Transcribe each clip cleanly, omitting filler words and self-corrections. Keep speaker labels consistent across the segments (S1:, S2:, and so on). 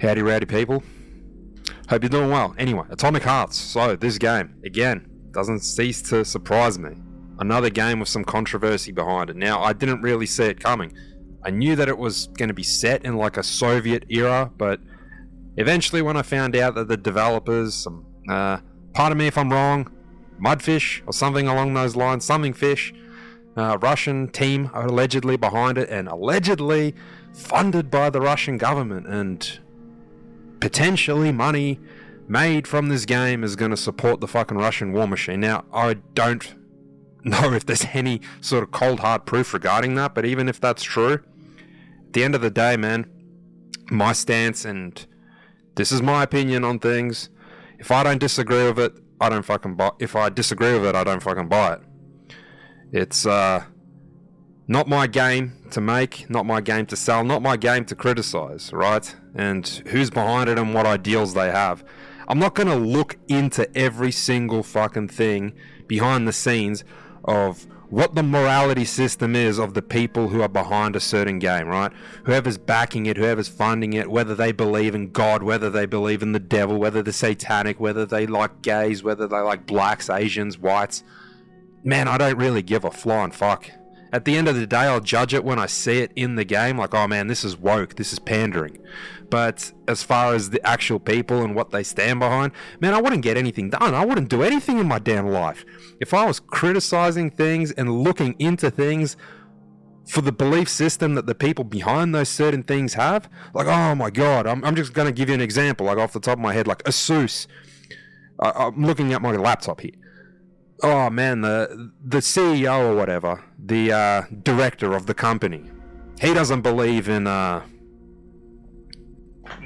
S1: Howdy rowdy people. Hope you're doing well. Anyway, Atomic Hearts. So, this game, again, doesn't cease to surprise me. Another game with some controversy behind it. Now, I didn't really see it coming. I knew that it was going to be set in like a Soviet era, but eventually when I found out that the developers, pardon me if I'm wrong, Mudfish or something along those lines, something fish, Russian team are allegedly behind it and allegedly funded by the Russian government, and potentially money made from this game is going to support the fucking Russian war machine. Now, I don't know if there's any sort of cold hard proof regarding that, but even if that's true, at the end of the day, man, my stance, and this is my opinion on things, if I don't disagree with it, I don't fucking buy. If I disagree with it, I don't fucking buy it. It's not my game to make, not my game to sell, not my game to criticize, right? And who's behind it and what ideals they have. I'm not going to look into every single fucking thing behind the scenes of what the morality system is of the people who are behind a certain game, right? Whoever's backing it, whoever's funding it, whether they believe in God, whether they believe in the devil, whether they're satanic, whether they like gays, whether they like blacks, Asians, whites. Man, I don't really give a flying fuck. At the end of the day, I'll judge it when I see it in the game, like, oh man, this is woke, this is pandering. But as far as the actual people and what they stand behind, man, I wouldn't get anything done. I wouldn't do anything in my damn life. If I was criticizing things and looking into things for the belief system that the people behind those certain things have, like, oh my god, I'm just going to give you an example, like off the top of my head, like ASUS. I'm looking at my laptop here. Oh man, the CEO or whatever, the director of the company, he doesn't believe in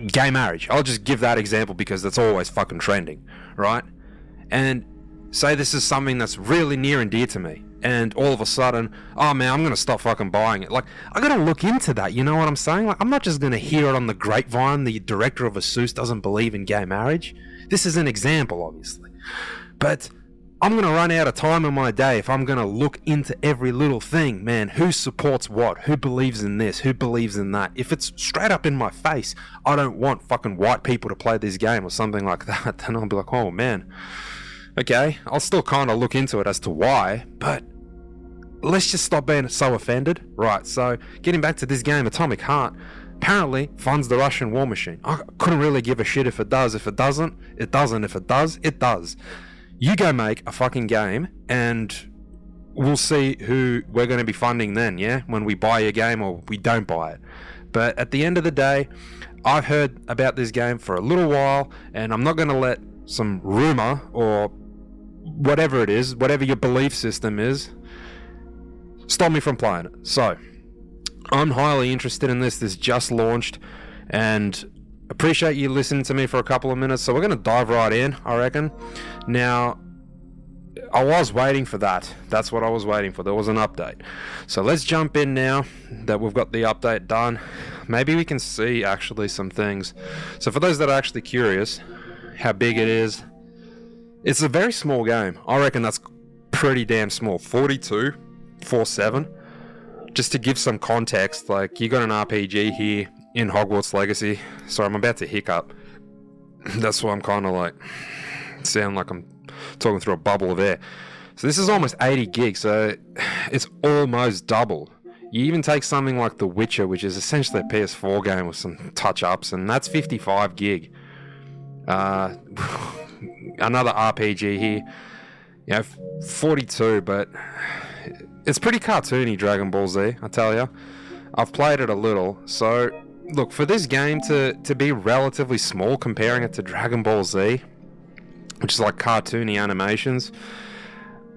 S1: gay marriage. I'll just give that example because that's always fucking trending, right? And say this is something that's really near and dear to me, and all of a sudden, oh man, I'm gonna stop fucking buying it. Like, I gotta look into that, you know what I'm saying? Like, I'm not just gonna hear it on the grapevine, the director of ASUS doesn't believe in gay marriage. This is an example, obviously. But I'm going to run out of time in my day if I'm going to look into every little thing. Man, who supports what? Who believes in this? Who believes in that? If it's straight up in my face, I don't want fucking white people to play this game or something like that, then I'll be like, oh man, okay, I'll still kind of look into it as to why, but let's just stop being so offended. Right, so getting back to this game, Atomic Heart apparently funds the Russian war machine. I couldn't really give a shit if it does. If it doesn't, it doesn't. If it does, it does. You go make a fucking game and we'll see who we're going to be funding then, yeah? When we buy your game or we don't buy it. But at the end of the day, I've heard about this game for a little while, and I'm not going to let some rumor or whatever it is, whatever your belief system is, stop me from playing it. So, I'm highly interested in this. This just launched, and appreciate you listening to me for a couple of minutes, so we're going to dive right in, I reckon. Now, I was waiting for that. That's what I was waiting for. There was an update. So let's jump in now that we've got the update done. Maybe we can see actually some things. So for those that are actually curious how big it is, it's a very small game. I reckon that's pretty damn small. 42.47. Just to give some context, like, you got an RPG here in Hogwarts Legacy. Sorry, I'm about to hiccup. That's why I'm kind of like, sound like I'm talking through a bubble of air. So this is almost 80 gigs, so it's almost double. You even take something like The Witcher, which is essentially a PS4 game with some touch-ups, and that's 55 gig. Another RPG here, you know, 42, but it's pretty cartoony, Dragon Ball Z, I tell ya. I've played it a little, so look, for this game to be relatively small, comparing it to Dragon Ball Z, which is like cartoony animations,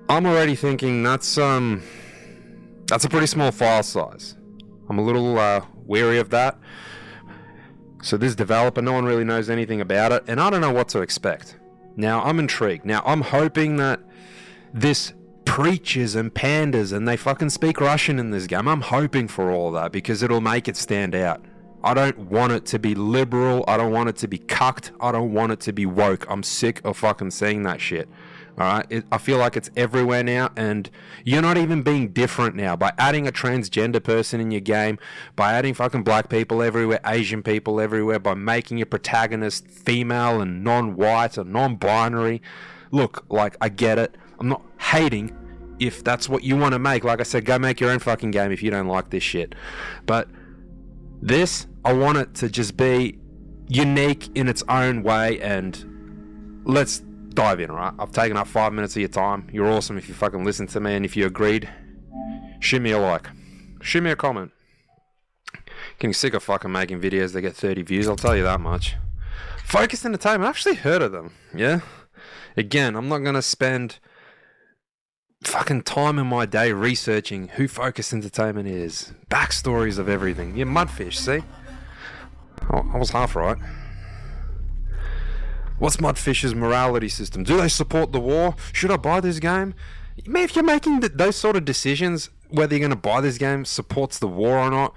S1: I'm already thinking that's a pretty small file size. I'm a little wary of that. So this developer, no one really knows anything about it, and I don't know what to expect. Now, I'm intrigued. Now, I'm hoping that this preaches and panders and they fucking speak Russian in this game. I'm hoping for all that because it'll make it stand out. I don't want it to be liberal. I don't want it to be cucked. I don't want it to be woke. I'm sick of fucking seeing that shit. All right, I feel like it's everywhere now, and you're not even being different now by adding a transgender person in your game, by adding fucking black people everywhere, Asian people everywhere, by making your protagonist female and non-white or non-binary. Look, like, I get it. I'm not hating. If that's what you want to make, like I said, go make your own fucking game if you don't like this shit. But this, I want it to just be unique in its own way, and let's dive in, right? I've taken up 5 minutes of your time. You're awesome if you fucking listen to me, and if you agreed, shoot me a like. Shoot me a comment. Getting sick of fucking making videos that get 30 views, I'll tell you that much. Focus Entertainment, I've actually heard of them, yeah? Again, I'm not going to spend fucking time in my day researching who Focus Entertainment is. Backstories of everything. Yeah, Mudfish, see? I was half right. What's Mudfish's morality system? Do they support the war? Should I buy this game? Man, if you're making those sort of decisions, whether you're going to buy this game supports the war or not,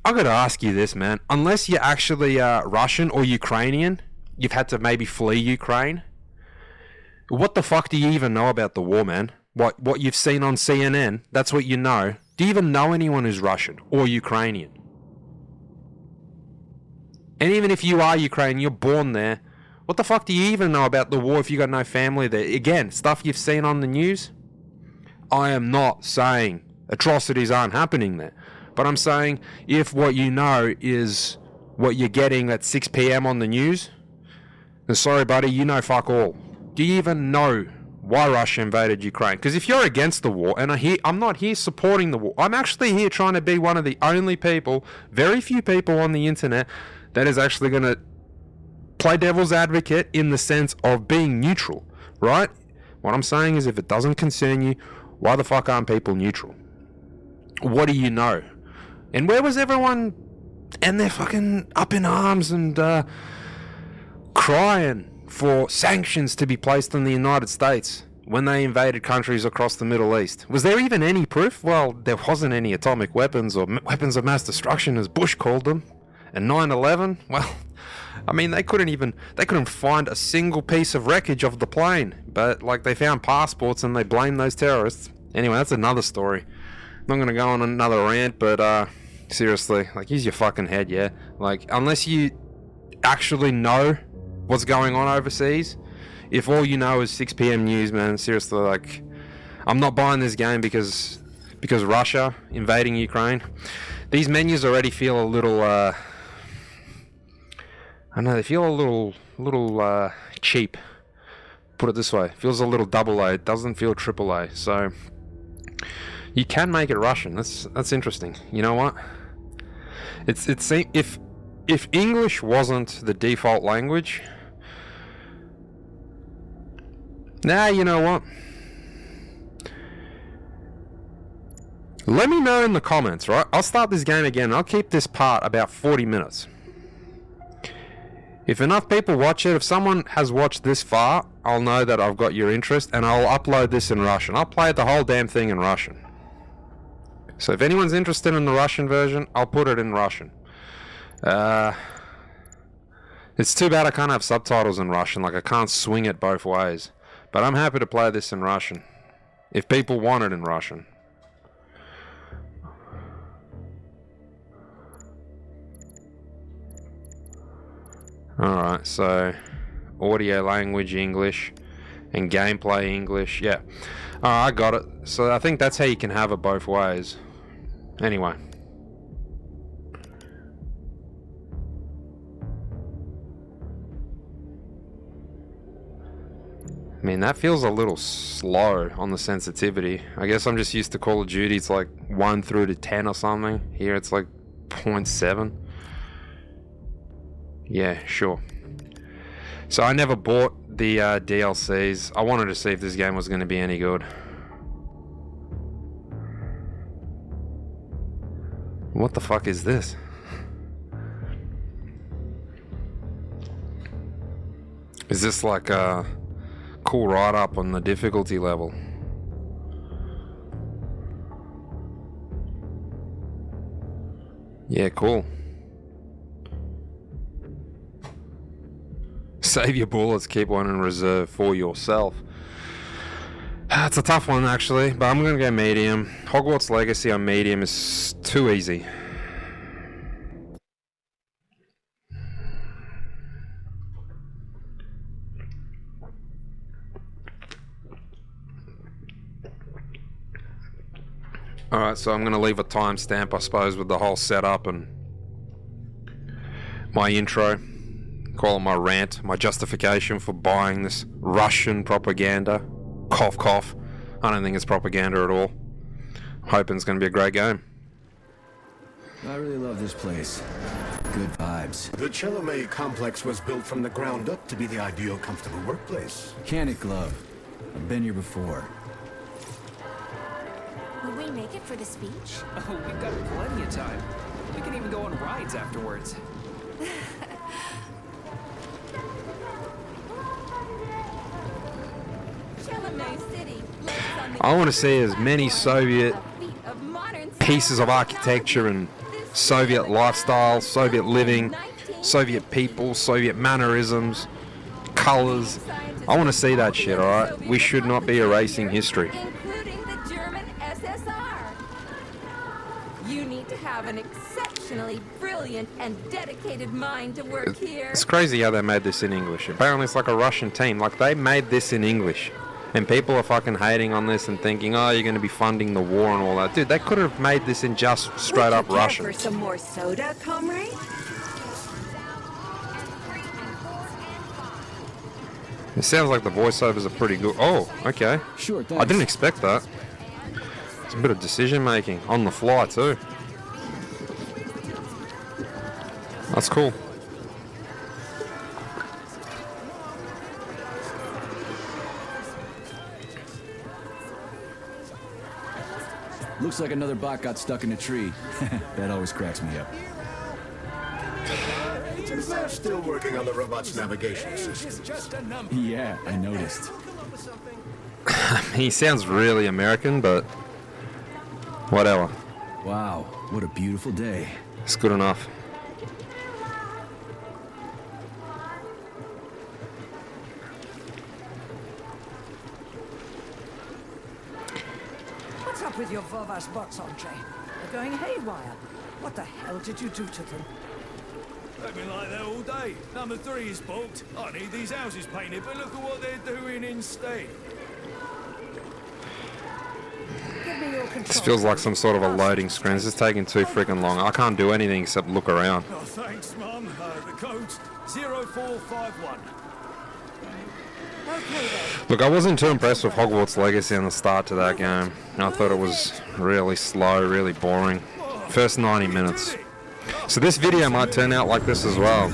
S1: I got to ask you this, man. Unless you're actually Russian or Ukrainian, you've had to maybe flee Ukraine. What the fuck do you even know about the war, man? What you've seen on CNN, that's what you know. Do you even know anyone who's Russian or Ukrainian? And even if you are Ukrainian, you're born there, what the fuck do you even know about the war if you got no family there? Again, stuff you've seen on the news. I am not saying atrocities aren't happening there, but I'm saying if what you know is what you're getting at 6 p.m. on the news, then sorry buddy, you know fuck all. Do you even know why Russia invaded Ukraine? Because if you're against the war, and I'm not here supporting the war, I'm actually here trying to be one of the only people, very few people on the internet, that is actually going to play devil's advocate in the sense of being neutral, right? What I'm saying is if it doesn't concern you, why the fuck aren't people neutral? What do you know? And where was everyone? And they're fucking up in arms and crying for sanctions to be placed on the United States when they invaded countries across the Middle East. Was there even any proof? Well, there wasn't any atomic weapons or weapons of mass destruction, as Bush called them. And 9/11? Well, I mean, they couldn't find a single piece of wreckage of the plane. But, like, they found passports and they blamed those terrorists. Anyway, that's another story. I'm not going to go on another rant, but, seriously, like, use your fucking head, yeah? Like, unless you actually know what's going on overseas, if all you know is 6 p.m. news, man, seriously, like, I'm not buying this game because Russia invading Ukraine. These menus already feel a little, I don't know, they feel a little cheap. Put it this way, it feels a little double A, it doesn't feel triple A, so you can make it Russian. That's interesting. You know what? If English wasn't the default language, you know what? Let me know in the comments, right? I'll start this game again. I'll keep this part about 40 minutes. If enough people watch it, if someone has watched this far, I'll know that I've got your interest, and I'll upload this in Russian. I'll play the whole damn thing in Russian. So if anyone's interested in the Russian version, I'll put it in Russian. It's too bad I can't have subtitles in Russian, like I can't swing it both ways. But I'm happy to play this in Russian, if people want it in Russian. Alright, so audio language English and gameplay English, yeah. Alright, I got it. So I think that's how you can have it both ways. Anyway. I mean, that feels a little slow on the sensitivity. I guess I'm just used to Call of Duty, it's like 1 through to 10 or something. Here it's like 0.7. Yeah, sure. So I never bought the DLCs. I wanted to see if this game was going to be any good. What the fuck is this? Is this like a cool write-up on the difficulty level? Yeah, cool. Save your bullets, keep one in reserve for yourself. It's a tough one, actually, but I'm gonna go medium. Hogwarts Legacy on medium is too easy. Alright, so I'm gonna leave a timestamp, I suppose, with the whole setup and my intro. Call it my rant, my justification for buying this Russian propaganda. Cough, cough. I don't think it's propaganda at all. Hoping it's going to be a great game.
S2: I really love this place. Good vibes.
S3: The Chelomey complex was built from the ground up to be the ideal, comfortable workplace.
S2: Can it, Glove? I've been here before.
S4: Will we make it for the speech?
S5: Oh, we've got plenty of time. We can even go on rides afterwards.
S1: I want to see as many Soviet pieces of architecture and Soviet lifestyle, Soviet living, Soviet people, Soviet mannerisms, colors. I want to see that shit, alright? We should not be erasing history.
S6: Including the German SSR. You need to have an exceptionally brilliant and dedicated mind to work here.
S1: It's crazy how they made this in English. Apparently it's like a Russian team. Like, they made this in English. And people are fucking hating on this and thinking, oh, you're going to be funding the war and all that. Dude, they could have made this in just straight up Russian.
S7: For some more soda, comrade?
S1: It sounds like the voiceovers are pretty good. Oh, okay.
S2: Sure, thanks.
S1: I didn't expect that. It's a bit of decision making on the fly too. That's cool.
S2: Looks like another bot got stuck in a tree. That always cracks me up.
S3: They're still working on the robot's navigation system.
S2: Yeah, I noticed.
S1: He sounds really American, but whatever.
S2: Wow, what a beautiful day.
S1: It's good enough.
S8: What's up with your Vova's box, Andre? They're going haywire. What the hell did you do to them?
S9: They've been like that all day. Number 3 is booked. I need these houses painted, but look at what they're doing instead.
S8: Give me your control.
S1: This feels like some sort of a loading screen. This is taking too freaking long. I can't do anything except look around.
S9: Oh, thanks, Mum. The code's 0451.
S8: Okay then.
S1: Look, I wasn't too impressed with Hogwarts Legacy on the start to that game. I thought it was really slow, really boring. First 90 minutes. So this video might turn out like this as well.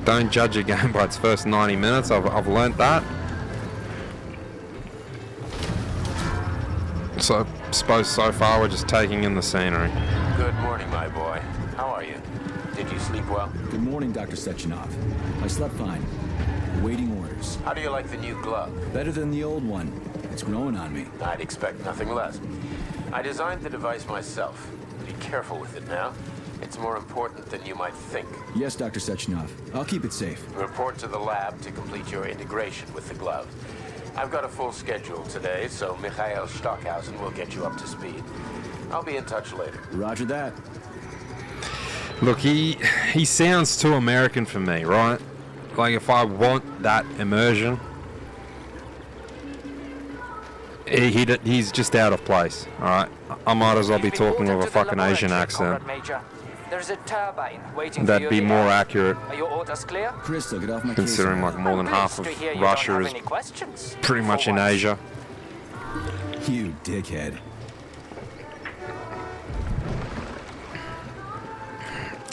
S1: Don't judge a game by its first 90 minutes. I've learnt that. So I suppose so far we're just taking in the scenery.
S10: Good morning, my boy. How are you? Did you sleep well?
S2: Good morning, Dr. Sechenov. I slept fine. Awaiting orders.
S10: How do you like the new glove?
S2: Better than the old one. It's growing on me.
S10: I'd expect nothing less. I designed the device myself. Be careful with it now. It's more important than you might think.
S2: Yes, Dr. Sechenov. I'll keep it safe.
S10: Report to the lab to complete your integration with the glove. I've got a full schedule today, so Mikhail Stockhausen will get you up to speed. I'll be in touch later.
S2: Roger that.
S1: Look, he sounds too American for me, right? Like, if I want that immersion, he's just out of place, alright? I might as well be talking with a fucking Asian accent.
S5: There's a turbine waiting
S1: That'd
S5: for you
S1: be more
S5: here.
S1: accurate,
S5: Are your orders clear?
S2: Crystal, get off my
S1: considering like more than half of Russia is pretty much in Asia.
S2: You dickhead.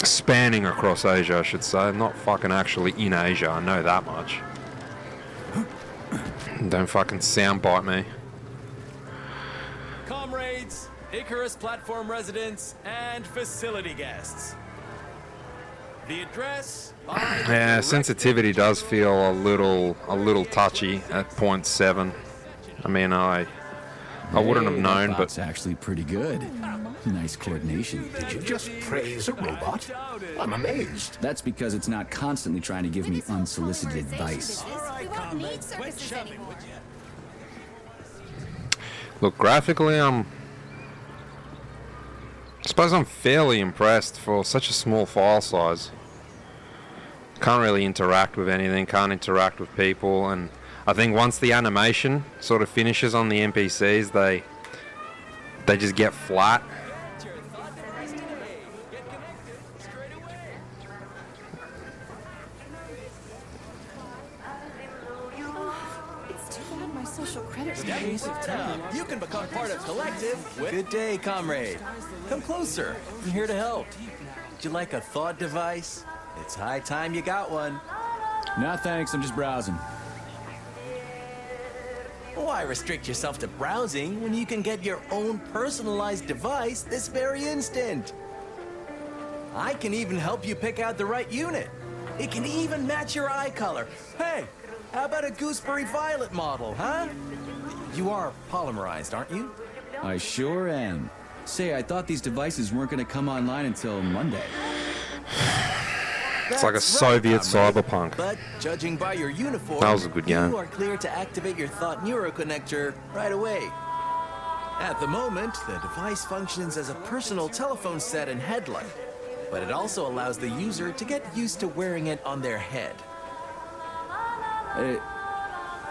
S1: Spanning across Asia, I should say. Not fucking actually in Asia, I know that much. Don't fucking soundbite me.
S11: Comrades, Icarus platform residents, and facility guests. The address.
S1: Yeah, sensitivity does feel a little touchy at 0.7. I mean, I wouldn't have known, but
S2: It's actually pretty good. Nice coordination.
S3: Did you just praise a robot? I'm amazed.
S2: That's because it's not constantly trying to give me unsolicited advice.
S4: We won't need circuses anymore.
S1: Look, graphically, I suppose I'm fairly impressed for such a small file size. Can't really interact with anything, can't interact with people, and I think once the animation sort of finishes on the NPCs, they just get flat.
S4: It's too bad my social credit
S11: You can become part of Collective. Good day, comrade. Come closer. I'm here to help. Would you like a thought device? It's high time you got one.
S2: Nah, thanks. I'm just browsing.
S11: Why restrict yourself to browsing when you can get your own personalized device this very instant? I can even help you pick out the right unit. It can even match your eye color. Hey, how about a Gooseberry Violet model, huh? You are polymerized, aren't you?
S2: I sure am. Say, I thought these devices weren't going to come online until Monday.
S1: It's like a
S11: That's
S1: Soviet
S11: right,
S1: cyberpunk.
S11: But judging by your uniform,
S1: That was a good game.
S11: You are clear to activate your Thought Neuroconnector right away. At the moment, the device functions as a personal telephone set and headlight, but it also allows the user to get used to wearing it on their head.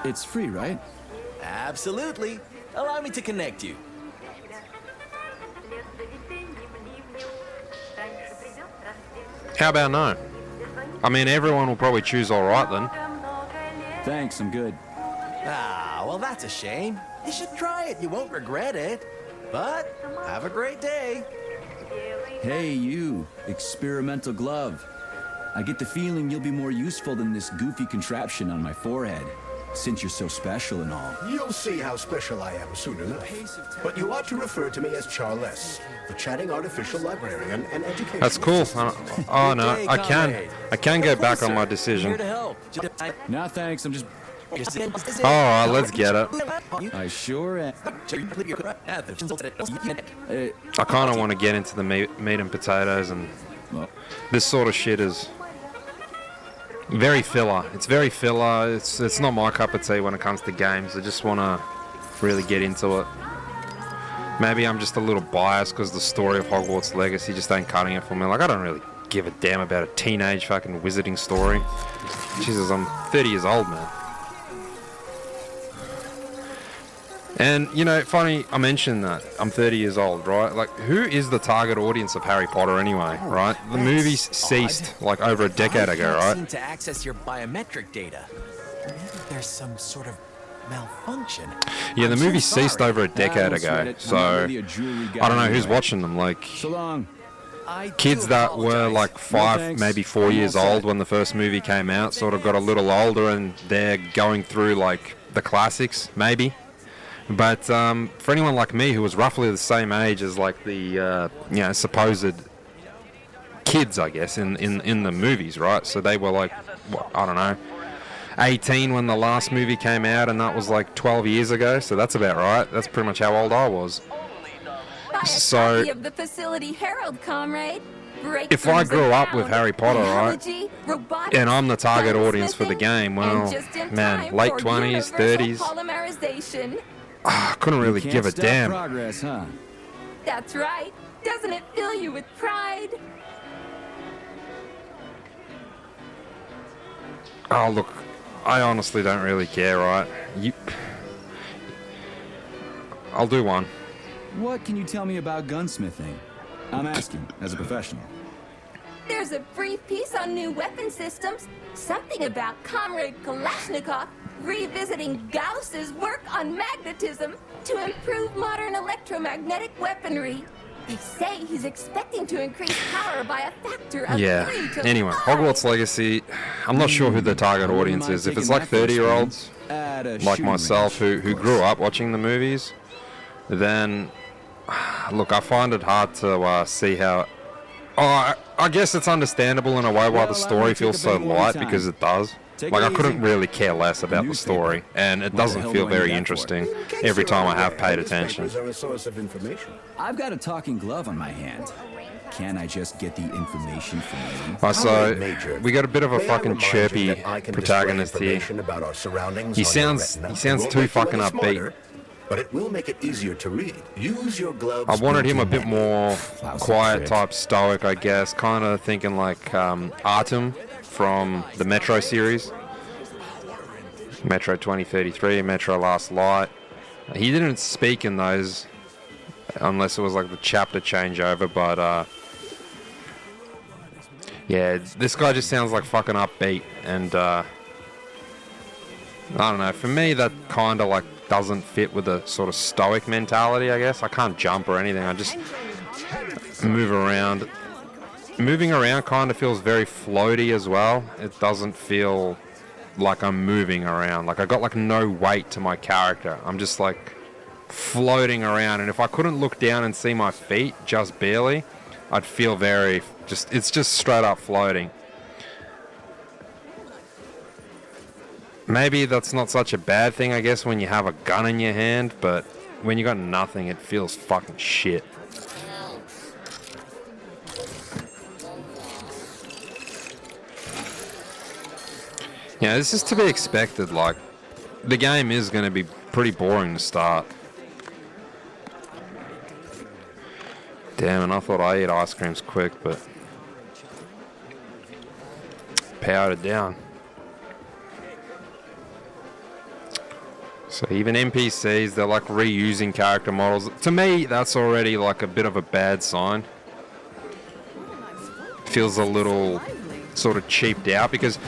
S2: It's free, right?
S11: Absolutely. Allow me to connect you.
S1: How about no? I mean, everyone will probably choose alright then.
S2: Thanks, I'm good.
S11: Ah, well, that's a shame. You should try it. You won't regret it. But have a great day.
S2: Hey, you, experimental glove. I get the feeling you'll be more useful than this goofy contraption on my forehead, since you're so special and all.
S3: You'll see how special I am soon enough. But you ought to refer to me as Charles, the chatting artificial librarian and education.
S1: That's cool.
S3: assistant.
S1: Oh no, I can go back on my
S11: Here
S1: decision.
S11: to help.
S2: Nah, thanks, I'm just...
S1: Alright, let's get it.
S2: I sure am.
S1: I kind of want to get into the meat and potatoes, and
S2: Well,
S1: this sort of shit is very filler. It's very filler. It's not my cup of tea when it comes to games. I just want to really get into it. Maybe I'm just a little biased because the story of Hogwarts Legacy just ain't cutting it for me. Like, I don't really give a damn about a teenage fucking wizarding story. Jesus, I'm 30 years old, man. And, you know, funny, I mentioned that. I'm 30 years old, right? Like, who is the target audience of Harry Potter anyway, right? The movies ceased, like, over a decade ago,
S11: I
S1: right?
S11: seem to access your biometric data. Maybe there's some sort of malfunction.
S1: Yeah, the
S11: I'm so
S1: movie ceased
S11: sorry.
S1: over a decade
S2: don't sweat
S1: ago,
S2: it. I'm
S1: so
S2: not really a jewelry guy
S1: I don't know who's
S2: anyway.
S1: watching them. Like,
S2: So long.
S11: I do
S1: kids that were
S11: apologize.
S1: like 5,
S2: thanks.
S1: maybe 4
S2: I'm all
S1: years
S2: set.
S1: old when the first movie came out, sort of got a little older and they're going through like the classics, maybe. But for anyone like me who was roughly the same age as like the you know, supposed kids, I guess, in the movies, right? So they were like, what, I don't know, 18 when the last movie came out, and that was like 12 years ago. So that's about right. That's pretty much how old I was.
S6: Buy a
S1: So-
S6: copy of the Facility Herald, comrade.
S1: If I grew up with
S6: Breakthroughs
S1: Harry Potter, right,
S6: biology, robotics,
S1: and I'm the target audience for the
S6: gunsmithing,
S1: game, well,
S6: and just in
S1: man,
S6: time
S1: late
S6: for
S1: 20s,
S6: universal
S1: 30s,
S6: polymerization.
S1: I couldn't really
S2: Can't
S1: give a
S2: stop
S1: damn.
S2: progress, huh?
S6: That's right. Doesn't it fill you with pride?
S1: Oh, look, I honestly don't really care, right? I'll do one.
S2: What can you tell me about gunsmithing? I'm asking, as a professional.
S6: There's a brief piece on new weapon systems. Something about Comrade Kalashnikov revisiting Gauss's work on magnetism to improve modern electromagnetic weaponry. They say he's expecting to increase power by a factor of 3
S1: Yeah.
S6: to
S1: Anyway,
S6: 5.
S1: Hogwarts Legacy, I'm not sure who the target audience is. If it's like 30-year-olds, like myself, who grew up watching the movies, then, look, I find it hard to see how... Oh, I guess it's understandable in a way why the story feels so light, because it does. Like, I couldn't really care less about the story, and it doesn't feel very interesting every time I have paid attention.
S3: Newspapers are a source of information.
S2: I've got a talking glove on my hand. Can I just get the information from you?
S1: So,
S3: Major,
S1: we got a bit of a
S3: may I
S1: fucking
S3: remind you
S1: chirpy
S3: that I can
S1: protagonist
S3: display
S1: here.
S3: information about our surroundings
S1: He
S3: on your
S1: sounds
S3: retina.
S1: he sounds
S3: It won't
S1: too
S3: make you
S1: fucking
S3: any
S1: upbeat.
S3: smarter, but it will make it easier to read. Use your gloves.
S1: I wanted him a bit more
S2: Lousy
S1: quiet
S2: trick.
S1: type stoic, I guess. Kind of thinking like Artem from the Metro series. Metro 2033, Metro Last Light. He didn't speak in those unless it was like the chapter changeover, but yeah, this guy just sounds like fucking upbeat, and I don't know, for me that kind of like doesn't fit with the sort of stoic mentality, I guess. I can't jump or anything, I just move around. Moving around kind of feels very floaty as well. It doesn't feel like I'm moving around. Like I got like no weight to my character. I'm just like floating around, and if I couldn't look down and see my feet just barely, I'd feel very it's just straight up floating. Maybe that's not such a bad thing, I guess, when you have a gun in your hand, but when you got nothing, it feels fucking shit. Yeah, this is to be expected. Like, the game is going to be pretty boring to start. Damn, and I thought I eat ice creams quick, but powered it down. So even NPCs, they're like reusing character models. To me, that's already like a bit of a bad sign. Feels a little sort of cheaped out, because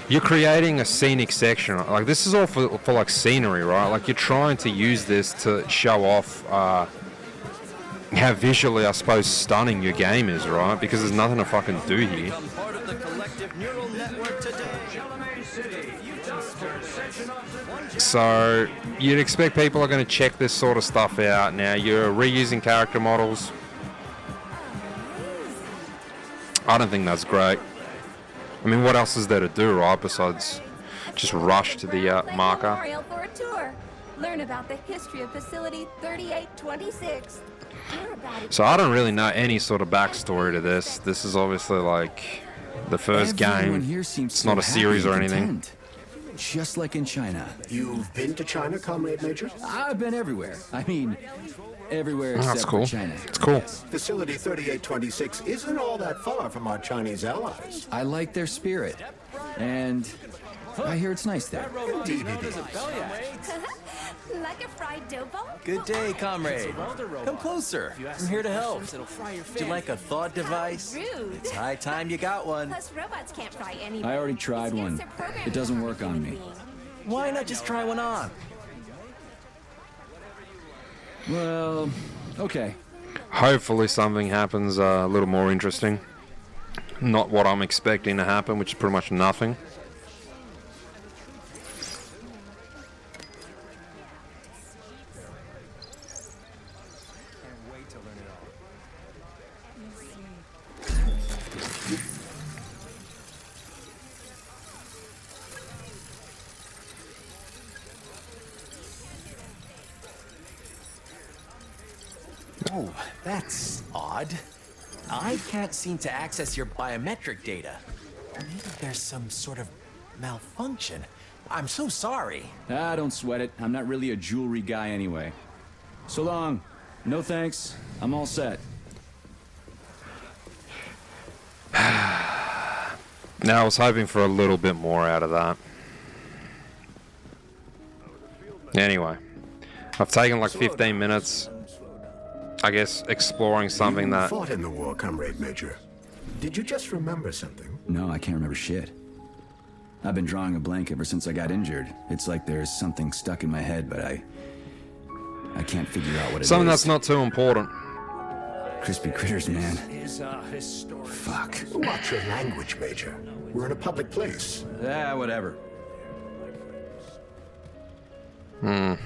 S1: you're creating a scenic section. Like, this is all for like scenery, right? Like, you're trying to use this to show off how visually, I suppose, stunning your game is, right? Because there's nothing to fucking do here. So you'd expect people are going to check this sort of stuff out. Now, you're reusing character models. I don't think that's great. I mean, what else is there to do, right, besides just rush to the marker?
S6: Memorial for a tour. Learn about the history of Facility 3826. Hear about it.
S1: So I don't really know any sort of backstory to this. This is obviously like the first
S2: Everyone
S1: game.
S2: here seems
S1: It's
S2: so
S1: not a
S2: happy
S1: series
S2: and
S1: or anything.
S2: content. Just like in China.
S3: You've been to China, Comrade Major?
S2: I've been everywhere. I mean, everywhere
S1: Oh,
S2: except
S1: that's cool.
S2: for China.
S1: It's cool.
S3: Facility 3826 isn't all that far from our Chinese allies.
S2: I like their spirit. And I hear it's nice there.
S3: Indeed it is.
S6: Like a fried dough ball?
S11: Good day, comrade. Come closer. I'm here to help. Would you like a thought device?
S6: Rude.
S11: It's high time you got one.
S6: Plus, robots can't fry anybody.
S2: I already tried
S6: These
S2: one.
S6: gifts are programmed
S2: It doesn't
S6: to
S2: work
S6: harm
S2: on
S6: human
S2: me.
S6: beings.
S11: Why not just try one on?
S2: Well, okay.
S1: Hopefully something happens a little more interesting. Not what I'm expecting to happen, which is pretty much nothing.
S11: Oh, that's odd. I can't seem to access your biometric data. Maybe there's some sort of malfunction. I'm so sorry.
S2: Don't sweat it. I'm not really a jewelry guy anyway. So long. No thanks. I'm all set.
S1: Now, I was hoping for a little bit more out of that. Anyway, I've taken like 15 minutes, I guess, exploring something
S3: You
S1: that...
S3: fought in the war, Comrade Major. Did you just remember something?
S2: No, I can't remember shit. I've been drawing a blank ever since I got injured. It's like there's something stuck in my head, but I can't figure out what it is.
S1: Something that's not too important.
S2: Crispy critters, man.
S9: Is a historic.
S2: Fuck.
S3: Watch your language, Major. We're in a public place.
S2: Whatever.
S1: Yeah,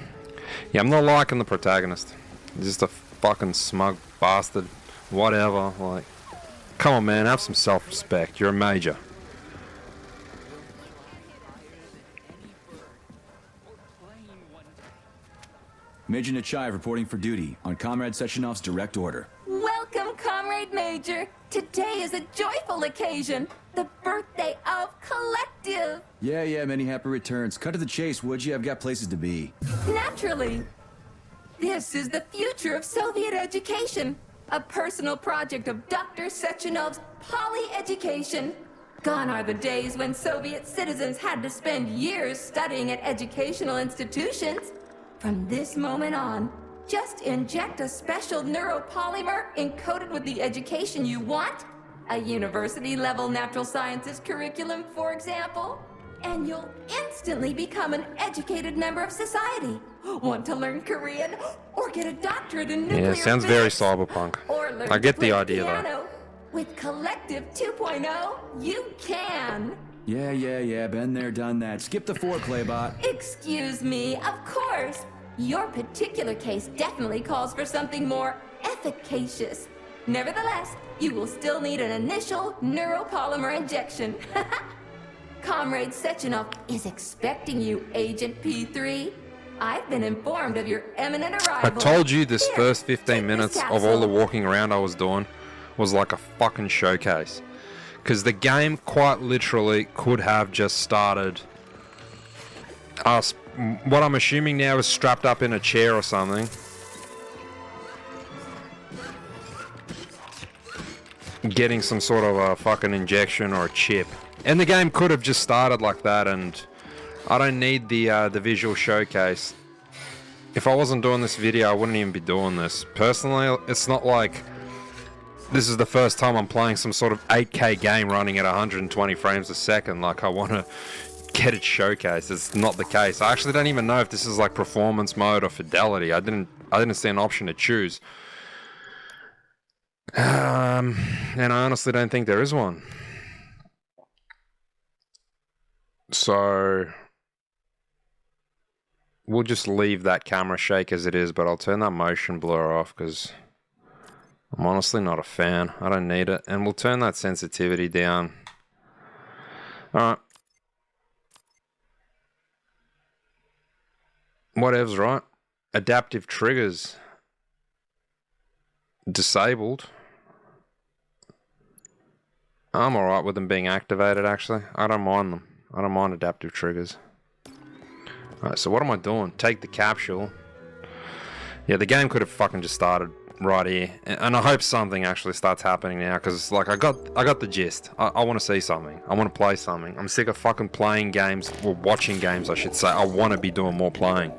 S1: I'm not liking the protagonist. He's just a fucking smug bastard. Whatever, like... Come on, man, have some self-respect. You're a major.
S2: Major Nechayev reporting for duty on Comrade Sechenov's direct order.
S6: Welcome, Comrade Major. Today is a joyful occasion. The birthday of Collective.
S2: Yeah, many happy returns. Cut to the chase, would you? I've got places to be.
S6: Naturally. This is the future of Soviet education. A personal project of Dr. Sechenov's Poly-Education. Gone are the days when Soviet citizens had to spend years studying at educational institutions. From this moment on, just inject a special neuropolymer encoded with the education you want, a university-level natural sciences curriculum, for example, and you'll instantly become an educated member of society. Want to learn Korean or get a doctorate in nuclear
S1: Yeah, sounds very
S6: physics?
S1: cyberpunk.
S6: Or learn
S1: I get
S6: to play
S1: the idea
S6: piano?
S1: though.
S6: With Collective 2.0, you can.
S2: Yeah, been there, done that. Skip the foreplay, bot.
S6: Excuse me, of course. Your particular case definitely calls for something more efficacious. Nevertheless, you will still need an initial neuropolymer injection. Comrade Sechenov is expecting you, Agent P3. I've been informed of your imminent
S1: I
S6: arrival.
S1: told you this
S6: Here,
S1: first
S6: take
S1: 15
S6: this
S1: minutes of
S6: capsule.
S1: all the walking around I was doing was like a fucking showcase. Because the game quite literally could have just started us, what I'm assuming now is strapped up in a chair or something. Getting some sort of a fucking injection or a chip. And the game could have just started like that, and I don't need the visual showcase. If I wasn't doing this video, I wouldn't even be doing this. Personally, it's not like this is the first time I'm playing some sort of 8K game running at 120 frames a second. Like, I want to get it showcased. It's not the case. I actually don't even know if this is like performance mode or fidelity. I didn't see an option to choose. And I honestly don't think there is one. So we'll just leave that camera shake as it is, but I'll turn that motion blur off because I'm honestly not a fan. I don't need it. And we'll turn that sensitivity down. Alright. Whatevs, right? Adaptive triggers. Disabled. I'm alright with them being activated, actually. I don't mind them. I don't mind adaptive triggers. Alright, so what am I doing? Take the capsule. Yeah, the game could have fucking just started right here. And I hope something actually starts happening now, because like I got the gist. I want to see something. I want to play something. I'm sick of fucking playing games, or watching games I should say. I want to be doing more playing.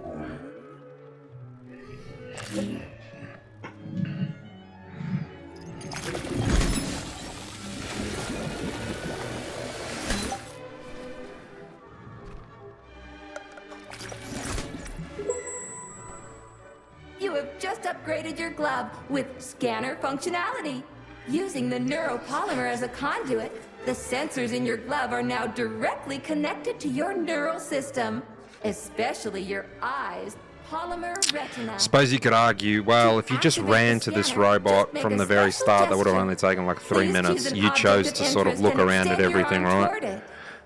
S6: You have just upgraded your glove with scanner functionality. Using the neuropolymer as a conduit, the sensors in your glove are now directly connected to your neural system, especially your eyes. Polymer retina.
S1: Suppose you could argue, well, if you just ran to this robot from the very start, that would have only taken like 3 minutes. You chose to sort of look around at everything, right?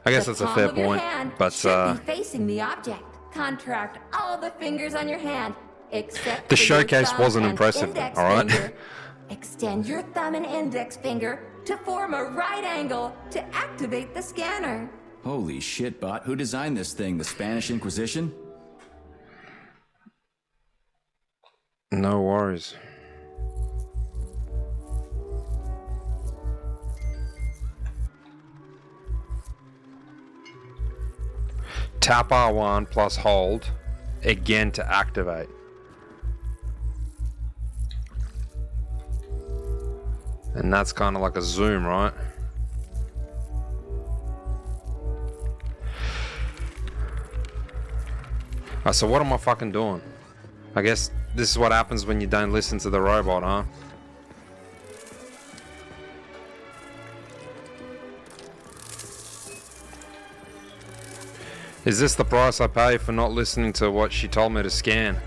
S1: I guess that's a fair point, but
S6: should be facing the object. Contract all the fingers on your hand, except
S1: the
S6: for your
S1: showcase
S6: thumb
S1: wasn't
S6: and
S1: impressive,
S6: index
S1: all right?
S6: finger. Extend your thumb and index finger to form a right angle to activate the scanner.
S2: Holy shit, bot. Who designed this thing? The Spanish Inquisition?
S1: No worries. Tap R1 plus hold again to activate. And that's kind of like a zoom, right? So what am I fucking doing? I guess this is what happens when you don't listen to the robot, huh? Is this the price I pay for not listening to what she told me to scan?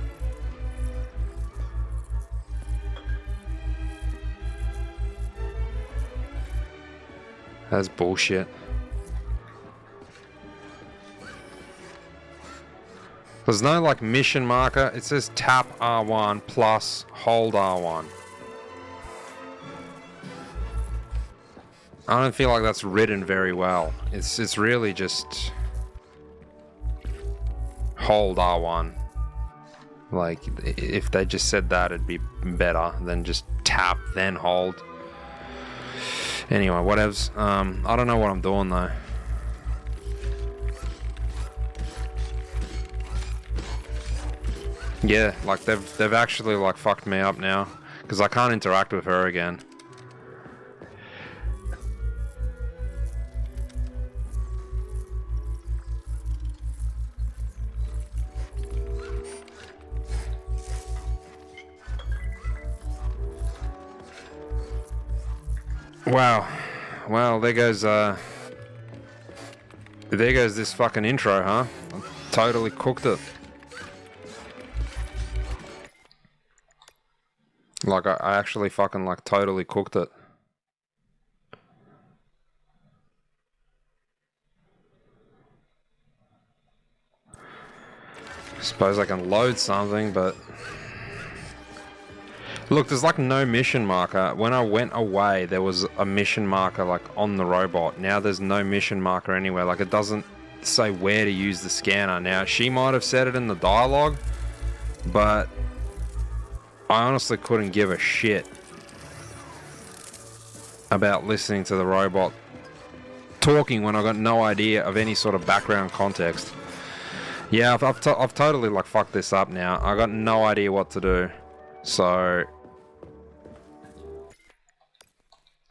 S1: That's bullshit. There's no like mission marker. It says tap R1 plus hold R1. I don't feel like that's written very well. It's really just hold R1. Like, if they just said that, it'd be better than just tap, then hold. Anyway, whatevs. I don't know what I'm doing, though. Yeah, like, they've actually, like, fucked me up now. Because I can't interact with her again. Wow. Well, there goes this fucking intro, huh? I totally cooked it. Like, I actually fucking, like, totally cooked it. Suppose I can load something, but... Look, there's like no mission marker. When I went away, there was a mission marker like on the robot. Now there's no mission marker anywhere. Like, it doesn't say where to use the scanner. Now, she might have said it in the dialogue, but I honestly couldn't give a shit about listening to the robot talking when I got no idea of any sort of background context. Yeah, I've totally like fucked this up now. I got no idea what to do. So,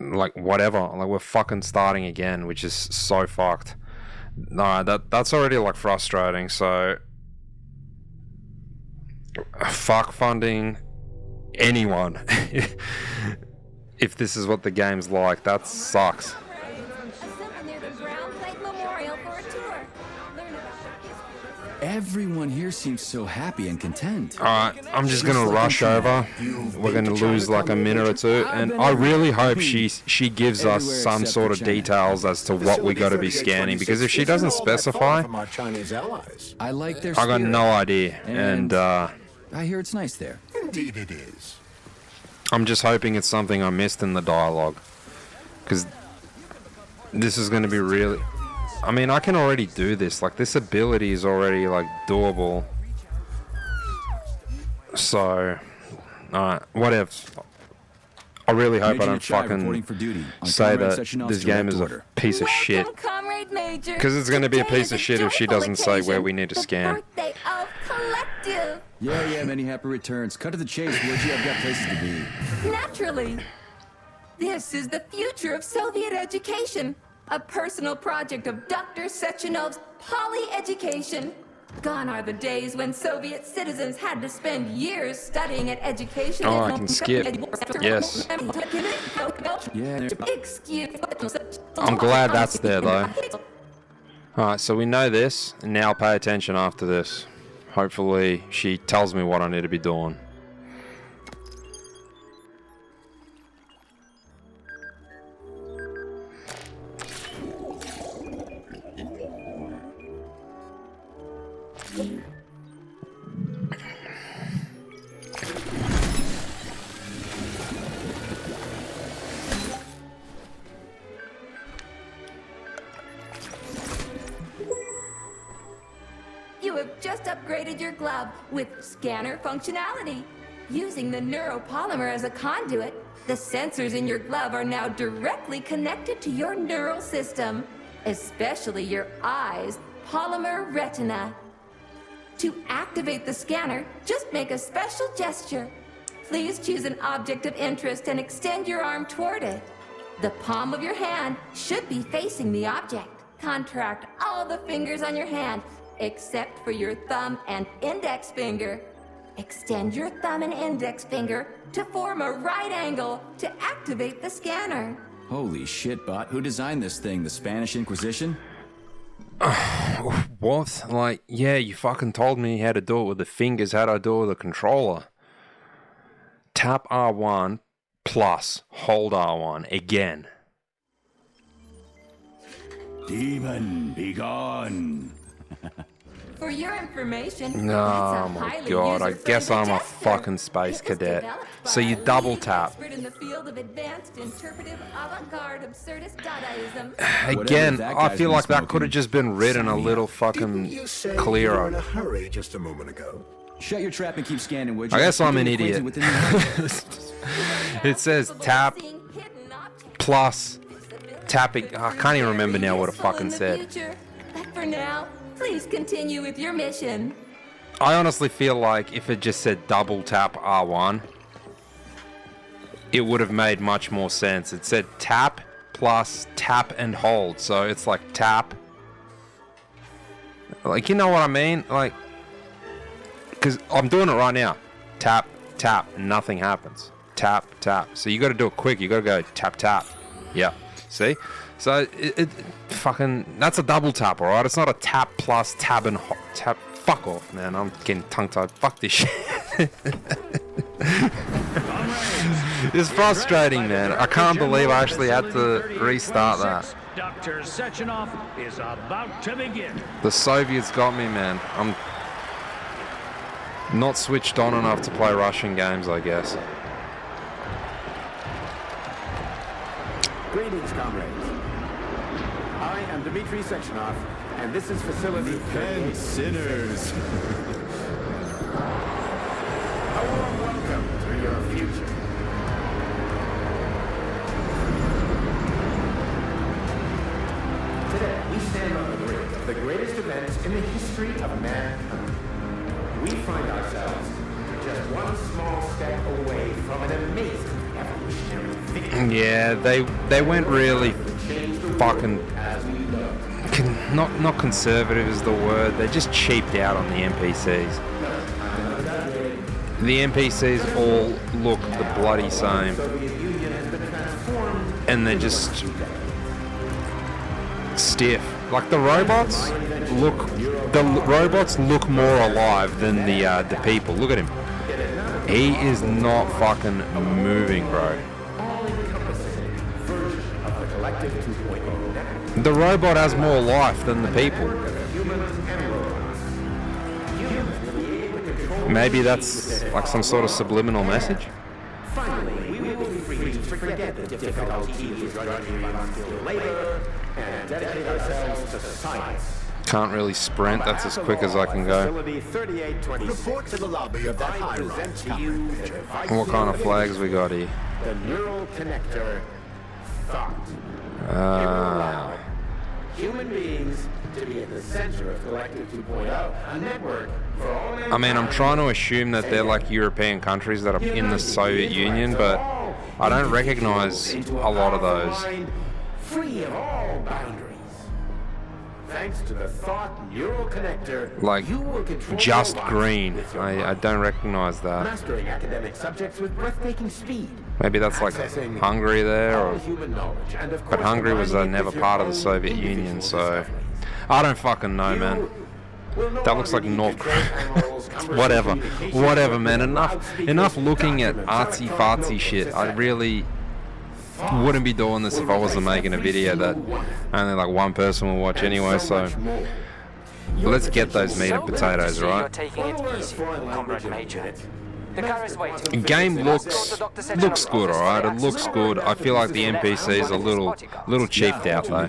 S1: like, whatever. Like, we're fucking starting again, which is so fucked. No, that's already like frustrating. So, fuck funding anyone. If this is what the game's like, that sucks.
S2: Everyone here seems so happy and content.
S1: Alright, I'm just gonna rush over. We're gonna lose like a minute or two, and I really hope she gives us some sort of details as to what we gotta be scanning, because if she doesn't specify,
S2: I like their
S1: I got no idea, and
S2: I hear it's nice there.
S3: Indeed it is.
S1: I'm just hoping it's something I missed in the dialogue, because this is gonna be really... I mean, I can already do this. Like, this ability is already, like, doable. So, whatever. I really hope I don't fucking say that this game is a piece of shit. Because it's going to be a piece of shit if she doesn't say where we need to scan.
S2: Yeah, many happy returns. Cut to the chase, would you? I've got places to be.
S6: Naturally. This is the future of Soviet education. A personal project of Dr. Sechenov's Poly-Education. Gone are the days when Soviet citizens had to spend years studying at education.
S1: Oh, I can skip. Yes. I'm glad that's there, though. Alright, so we know this, and now pay attention after this. Hopefully, she tells me what I need to be doing.
S6: You have just upgraded your glove with scanner functionality. Using the neuropolymer as a conduit, the sensors in your glove are now directly connected to your neural system, especially your eyes' polymer retina. To activate the scanner, just make a special gesture. Please choose an object of interest and extend your arm toward it. The palm of your hand should be facing the object. Contract all the fingers on your hand, except for your thumb and index finger. Extend your thumb and index finger to form a right angle to activate the scanner.
S2: Holy shit, bot. Who designed this thing? The Spanish Inquisition?
S1: What? Like, yeah, you fucking told me how to do it with the fingers. How do I do it with the controller? Tap R1 plus hold R1 again.
S2: Demon, be gone.
S6: For your information,
S1: Oh my god, I guess I'm a fucking space cadet. So you double tap.
S6: in the field of advanced interpretive avant-garde absurdist Dadaism.
S1: Again, I feel like that could have just been written a little fucking
S3: You were in
S1: clearer.
S3: a hurry just a moment ago.
S2: Shut your trap and keep scanning, would you?
S1: I guess I'm an
S2: Keep
S1: idiot.
S2: within the-
S1: It says tap plus tapping. I can't even remember now what it fucking said.
S6: But for now, please continue with your mission.
S1: I honestly feel like if it just said double tap R1, it would have made much more sense. It said tap plus tap and hold, so it's like tap. Like, you know what I mean? Like, because I'm doing it right now. Tap, tap, nothing happens. Tap, tap. So you got to do it quick. You got to go tap, tap. Yeah. See? So it fucking, that's a double tap, all right? It's not a tap plus tab and tap. Fuck off, man. I'm getting tongue-tied. Fuck this shit. It's frustrating, man. I can't believe I actually had to restart that.
S9: Dr. Sechenov is about to begin.
S1: The Soviets got me, man. I'm not switched on enough to play Russian games, I guess.
S10: Greetings, comrades. I am Dmitry Sechenov, and this is Facility 38.
S2: Sinners.
S10: A warm welcome to your future. Today, we stand on the brink of the greatest events in the history of mankind. We find ourselves just one small step away from an amazing evolutionary victory.
S1: Yeah, they went really fucking not conservative is the word. They just cheaped out on the NPCs. The NPCs all look the bloody same, and they're just stiff. Like the robots look more alive than the people. Look at him. He is not fucking moving, bro. The robot has more life than the people. Maybe that's like some sort of subliminal message.
S10: Finally, we will be free to forget the difficulties running unskilled labor and dedicate ourselves to science.
S1: Can't really sprint. That's as quick as I can go.
S10: Facility 3826.
S3: Report to the lobby of that high
S10: present to you the device
S1: What kind of flags we got here?
S10: the neural connector thought. It will allow human beings to be at the center of Collective 2.0, a network for all
S1: I mean, I'm trying to assume that they're like European countries that are in the Soviet Union, but I don't recognize a lot of those.
S10: Free of all boundaries. Thanks to the thought neural connector,
S1: Like,
S10: you will control
S1: just
S10: your life
S1: green.
S10: with your
S1: I
S10: mind.
S1: don't recognize that.
S10: Mastering academic subjects with breathtaking speed.
S1: Maybe that's like
S10: Accessing
S1: Hungary there,
S10: all
S1: or
S10: human knowledge, and of
S1: but
S10: course
S1: Hungary was
S10: combining it
S1: never
S10: with your
S1: part of the
S10: own
S1: Soviet
S10: individual
S1: Union, so
S10: discoveries.
S1: I don't fucking know, man.
S10: You will no
S1: That looks like
S10: longer need
S1: North
S10: to train animals,
S1: Whatever,
S10: communication,
S1: whatever, man.
S10: loudspeakers,
S1: Enough looking at
S10: documents,
S1: artsy
S10: electronic
S1: fartsy
S10: notebooks,
S1: shit. I
S10: etc.
S1: really wouldn't be doing this if I wasn't making a video that only like one person will watch anyway. So let's get those meat and potatoes,
S5: You're
S1: right?
S5: taking it easy, Comrade Major. The car is waiting.
S1: Game looks good, alright. It looks good. I feel like the NPC's a little cheaped out though.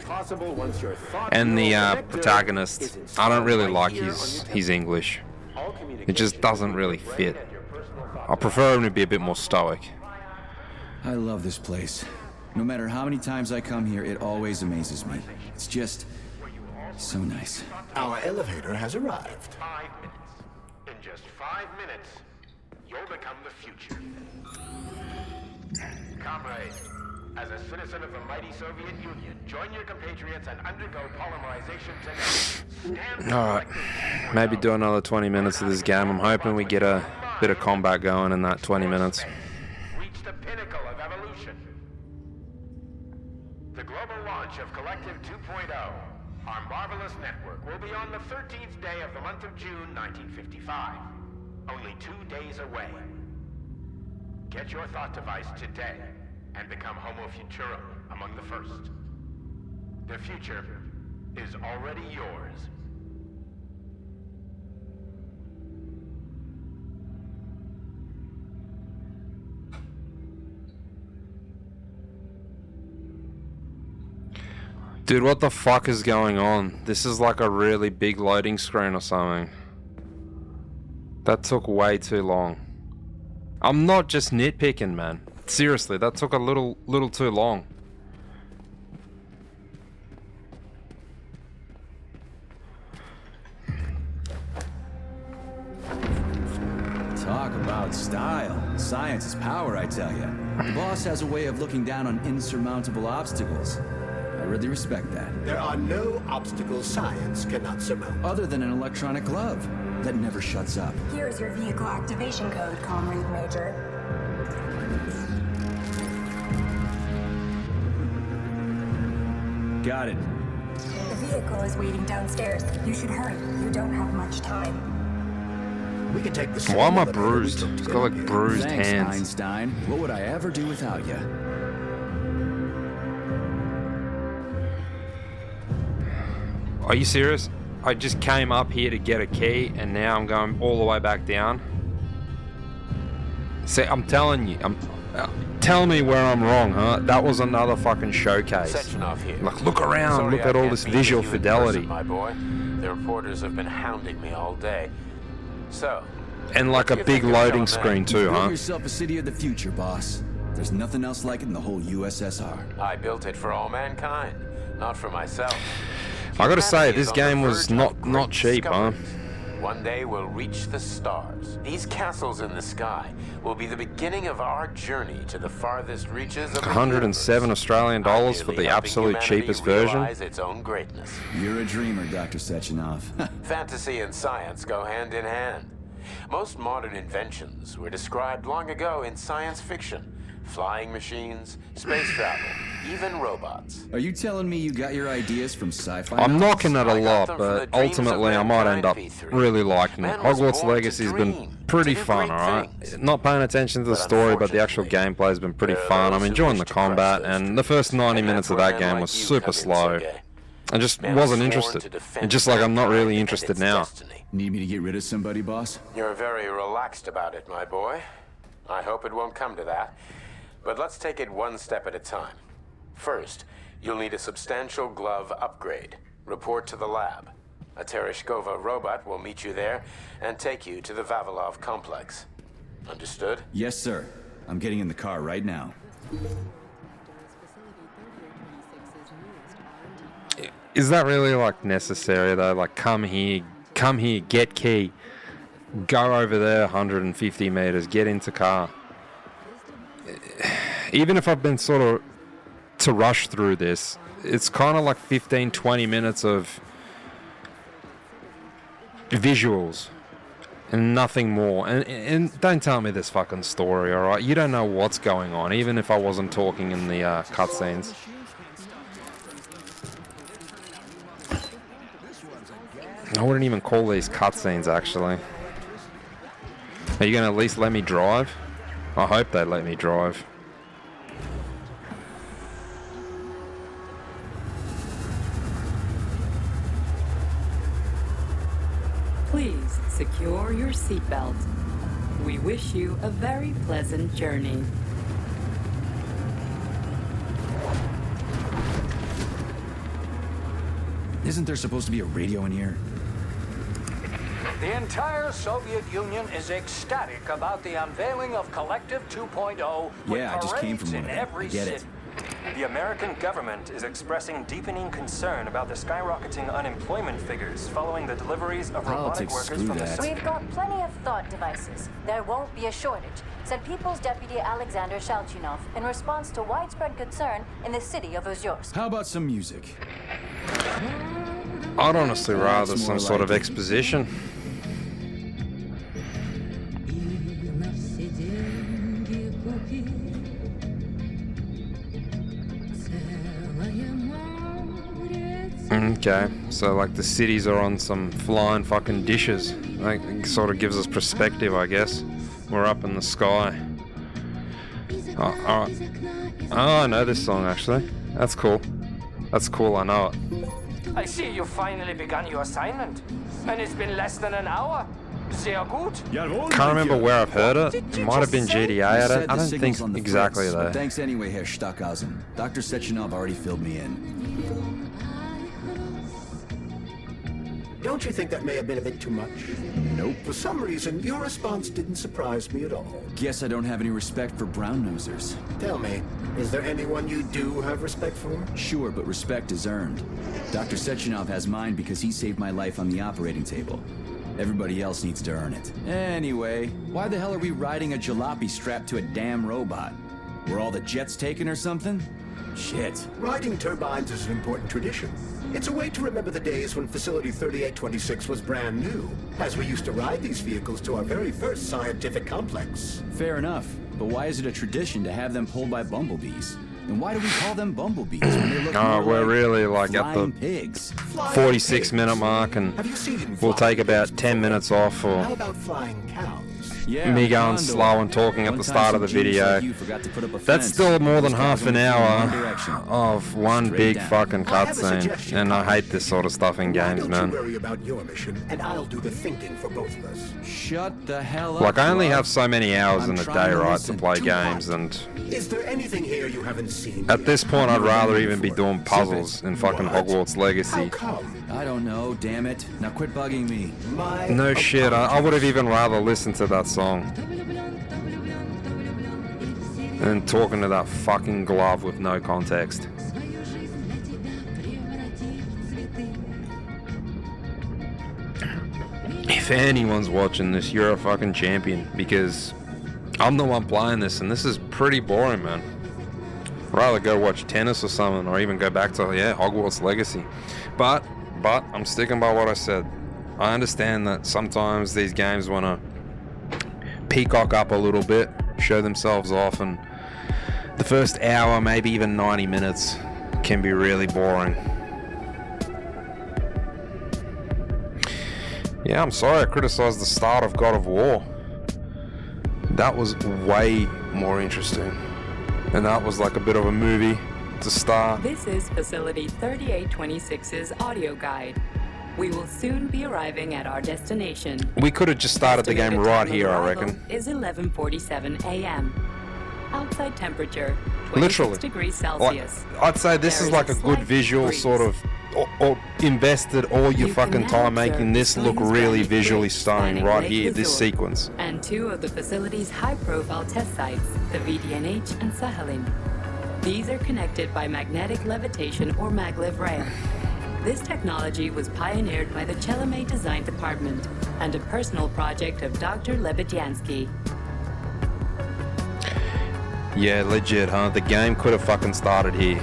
S1: And the protagonist, I don't really like his English. It just doesn't really fit. I prefer him to be a bit more stoic.
S2: I love this place. No matter how many times I come here, it always amazes me. It's just so nice.
S3: Our elevator has arrived.
S10: 5 minutes. In just 5 minutes, you'll become the future. Comrade, as a citizen of the mighty Soviet Union, join your compatriots and undergo polymerization today.
S1: Alright, maybe do another 20 minutes of this game. I'm hoping we get a bit of combat going in that 20 minutes.
S10: Reach the pinnacle of evolution. The global launch of Collective 2.0, our marvelous network, will be on the 13th day of the month of June, 1955. Only 2 days away. Get your thought device today and become Homo Futurum among the first. The future is already yours.
S1: Dude, what the fuck is going on? This is like a really big loading screen or something. That took way too long. I'm not just nitpicking, man. Seriously, that took a little too long.
S2: Talk about style. Science is power, I tell you. The boss has a way of looking down on insurmountable obstacles. I really respect that.
S3: There are no obstacles science cannot surmount.
S2: Other than an electronic glove that never shuts up.
S7: Here's your vehicle activation code, Comrade Major.
S2: Got it.
S7: The vehicle is waiting downstairs. You should hurry. You don't have much time.
S3: We can take the
S1: Why am I
S3: elevator we
S1: bruised?
S3: took to
S1: It's
S3: get
S1: got
S3: up
S1: like
S3: here.
S1: bruised
S2: Thanks,
S1: hands.
S2: Einstein. What would I ever do without you?
S1: Are you serious? I just came up here to get a key and now I'm going all the way back down. See, I'm telling you, tell me where I'm wrong, huh? That was another fucking showcase.
S10: Sectionoff here.
S1: Like, look around,
S10: Sorry
S1: look
S10: I
S1: at all
S10: can't
S1: this
S10: meet
S1: visual
S10: you in
S1: fidelity.
S10: person, my boy. The reporters have been hounding me all day. So,
S1: And like a
S10: what do you
S1: big
S10: think of
S1: loading
S10: John
S1: screen
S10: Madden?
S1: too,
S2: Build
S1: huh?
S2: yourself a city of the future, boss. There's nothing else like it in the whole USSR.
S10: I built it for all mankind, not for myself.
S1: I gotta say,
S10: Humanity
S1: this
S10: is on the
S1: game was
S10: verge of
S1: not
S10: great
S1: cheap, huh?
S10: discoveries. One day we'll reach the stars. These castles in the sky will be the beginning of our journey to the farthest reaches of the
S1: 107
S10: universe.
S1: Australian dollars for
S10: Ideally
S1: the
S10: helping
S1: absolute
S10: humanity
S1: cheapest version.
S10: realize its own greatness.
S2: You're a dreamer, Dr. Sechenov.
S10: Fantasy and science go hand in hand. Most modern inventions were described long ago in science fiction. Flying machines, space travel, even robots.
S2: Are you telling me you got your ideas from sci-fi?
S1: I'm
S2: novels?
S1: knocking it a
S10: I got
S1: lot,
S10: them from
S1: but
S10: the dreams of
S1: ultimately I might end up
S10: mankind, P3.
S1: really liking it.
S10: Man was
S1: Hogwarts
S10: born to
S1: Legacy's
S10: dream,
S1: been pretty
S10: to do
S1: fun,
S10: great
S1: alright?
S10: things.
S1: Not paying attention to the
S10: But
S1: story, but the actual
S10: unfortunately,
S1: gameplay's been pretty
S10: there are
S1: fun. I'm
S10: those who
S1: enjoying the
S10: wish to crush
S1: combat,
S10: those
S1: and the first 90
S10: And
S1: minutes
S10: that's
S1: of
S10: where
S1: that
S10: men
S1: game
S10: like
S1: was
S10: you
S1: super
S10: come in,
S1: slow.
S10: Sergey.
S1: I just
S10: Man was
S1: wasn't
S10: sworn
S1: interested.
S10: to defend
S1: And just like I'm not
S10: mankind
S1: really
S10: and
S1: interested
S10: its
S1: now.
S10: destiny.
S2: Need me to get rid of somebody, boss?
S10: You're very relaxed about it, my boy. I hope it won't come to that. But let's take it one step at a time. First, you'll need a substantial glove upgrade. Report to the lab. A Tereshkova robot will meet you there and take you to the Vavilov complex. Understood?
S2: Yes, sir. I'm getting in the car right now.
S1: Is that really like necessary though? Like come here, get key, go over there 150 meters, get into car. Even if I've been sort of to rush through this, it's kind of like 15-20 minutes of visuals and nothing more. And don't tell me this fucking story, alright? You don't know what's going on, even if I wasn't talking in the cutscenes. I wouldn't even call these cutscenes, actually. Are you going to at least let me drive? I hope they let me drive.
S12: Please secure your seatbelt. We wish you a very pleasant journey.
S2: Isn't there supposed to be a radio in here?
S13: The entire Soviet Union is ecstatic about the unveiling of Collective 2.0 with
S2: Yeah, I just came from
S13: parades
S2: one
S13: in
S2: of them.
S13: every
S2: I get
S13: city.
S2: it.
S14: The American government is expressing deepening concern about the skyrocketing unemployment figures following the deliveries of robotic
S2: Politics,
S14: workers
S2: screw
S14: from the
S2: that.
S15: We've got plenty of thought devices. There won't be a shortage, said People's Deputy Alexander Shalchinov in response to widespread concern in the city of Ozyorsk.
S2: How about some music?
S1: I'd honestly rather
S2: That's
S1: some
S2: more
S1: sort of
S2: like it.
S1: exposition. Okay, so like the cities are on some flying fucking dishes. Like, it sort of gives us perspective, I guess. We're up in the sky. Oh, alright. Oh, I know this song actually. That's cool. That's cool, I know it.
S13: I see you finally begun your assignment. And it's been less than an hour. Sehr gut.
S1: Can't remember where I've heard it. It might have been GTA. I
S2: Said
S1: don't
S2: the
S1: think
S2: signal's on the
S1: exactly
S2: fritz,
S1: though.
S2: but thanks anyway, Herr Stockhausen. Dr. Sechenov already filled me in.
S3: Don't you think that may have been a bit too much?
S2: Nope.
S3: For some reason, your response didn't surprise me at all.
S2: Guess I don't have any respect for brown-nosers.
S3: Tell me, is there anyone you do have respect for?
S2: Sure, but respect is earned. Dr. Sechenov has mine because he saved my life on the operating table. Everybody else needs to earn it. Anyway, why the hell are we riding a jalopy strapped to a damn robot? Were all the jets taken or something? Shit.
S3: Riding turbines is an important tradition. It's a way to remember the days when Facility 3826 was brand new, as we used to ride these vehicles to our very first scientific complex.
S2: Fair enough, but why is it a tradition to have them pulled by bumblebees? And why do we call them bumblebees when they look more
S1: we're
S2: like
S1: really like at
S2: flying
S1: the
S2: pigs?
S1: 46-minute mark, and we'll take about 10 minutes off for
S3: How about flying cows?
S1: me going slow and talking at the start of the video. That's still more than half an hour of one big fucking cutscene, and I hate this sort of stuff in games,
S3: Don't
S1: man.
S3: you worry about your mission, and I'll do the thinking for both of us.
S2: Shut the hell up.
S1: Like, I only
S2: Rob.
S1: have so many hours in a
S2: trying
S1: day,
S2: to
S1: right, to
S2: listen.
S1: play
S2: Too
S1: games, and
S3: Is there anything here you haven't seen?
S1: at this point I'd rather even be doing puzzles in fucking Hogwarts Legacy.
S2: I don't know, damn it. Now quit bugging me.
S1: No shit, I would have even rather listened to that song than talking to that fucking glove with no context. If anyone's watching this, you're a fucking champion, because I'm the one playing this, and this is pretty boring, man. I'd rather go watch tennis or something, or even go back to, Hogwarts Legacy. But I'm sticking by what I said. I understand that sometimes these games want to peacock up a little bit, show themselves off, and the first hour, maybe even 90 minutes, can be really boring. Yeah, I'm sorry I criticized the start of God of War. That was way more interesting. And that was like a bit of a movie to start.
S12: This is Facility 3826's audio guide. We will soon be arriving at our destination.
S1: We could have just started the game right here, I reckon.
S12: Is 11:47 a.m. Outside temperature 26
S1: Literally.
S12: degrees Celsius.
S1: Like, I'd say this
S12: There
S1: is like a
S12: slight
S1: good visual
S12: breeze.
S1: sort of, or invested all your
S12: You
S1: fucking
S12: can now
S1: time making
S12: observe
S1: this look
S12: Science
S1: really
S12: Granite
S1: visually
S12: Bridge
S1: stunning
S12: spanning
S1: right
S12: Lake
S1: here, this
S12: Azure,
S1: sequence.
S12: And two of the facility's high-profile test sites, the VDNH and Sahelin. These are connected by magnetic levitation or maglev rail. This technology was pioneered by the Chelomey Design Department and a personal project of Dr. Lebedyansky.
S1: Yeah, legit, huh? The game could have fucking started here.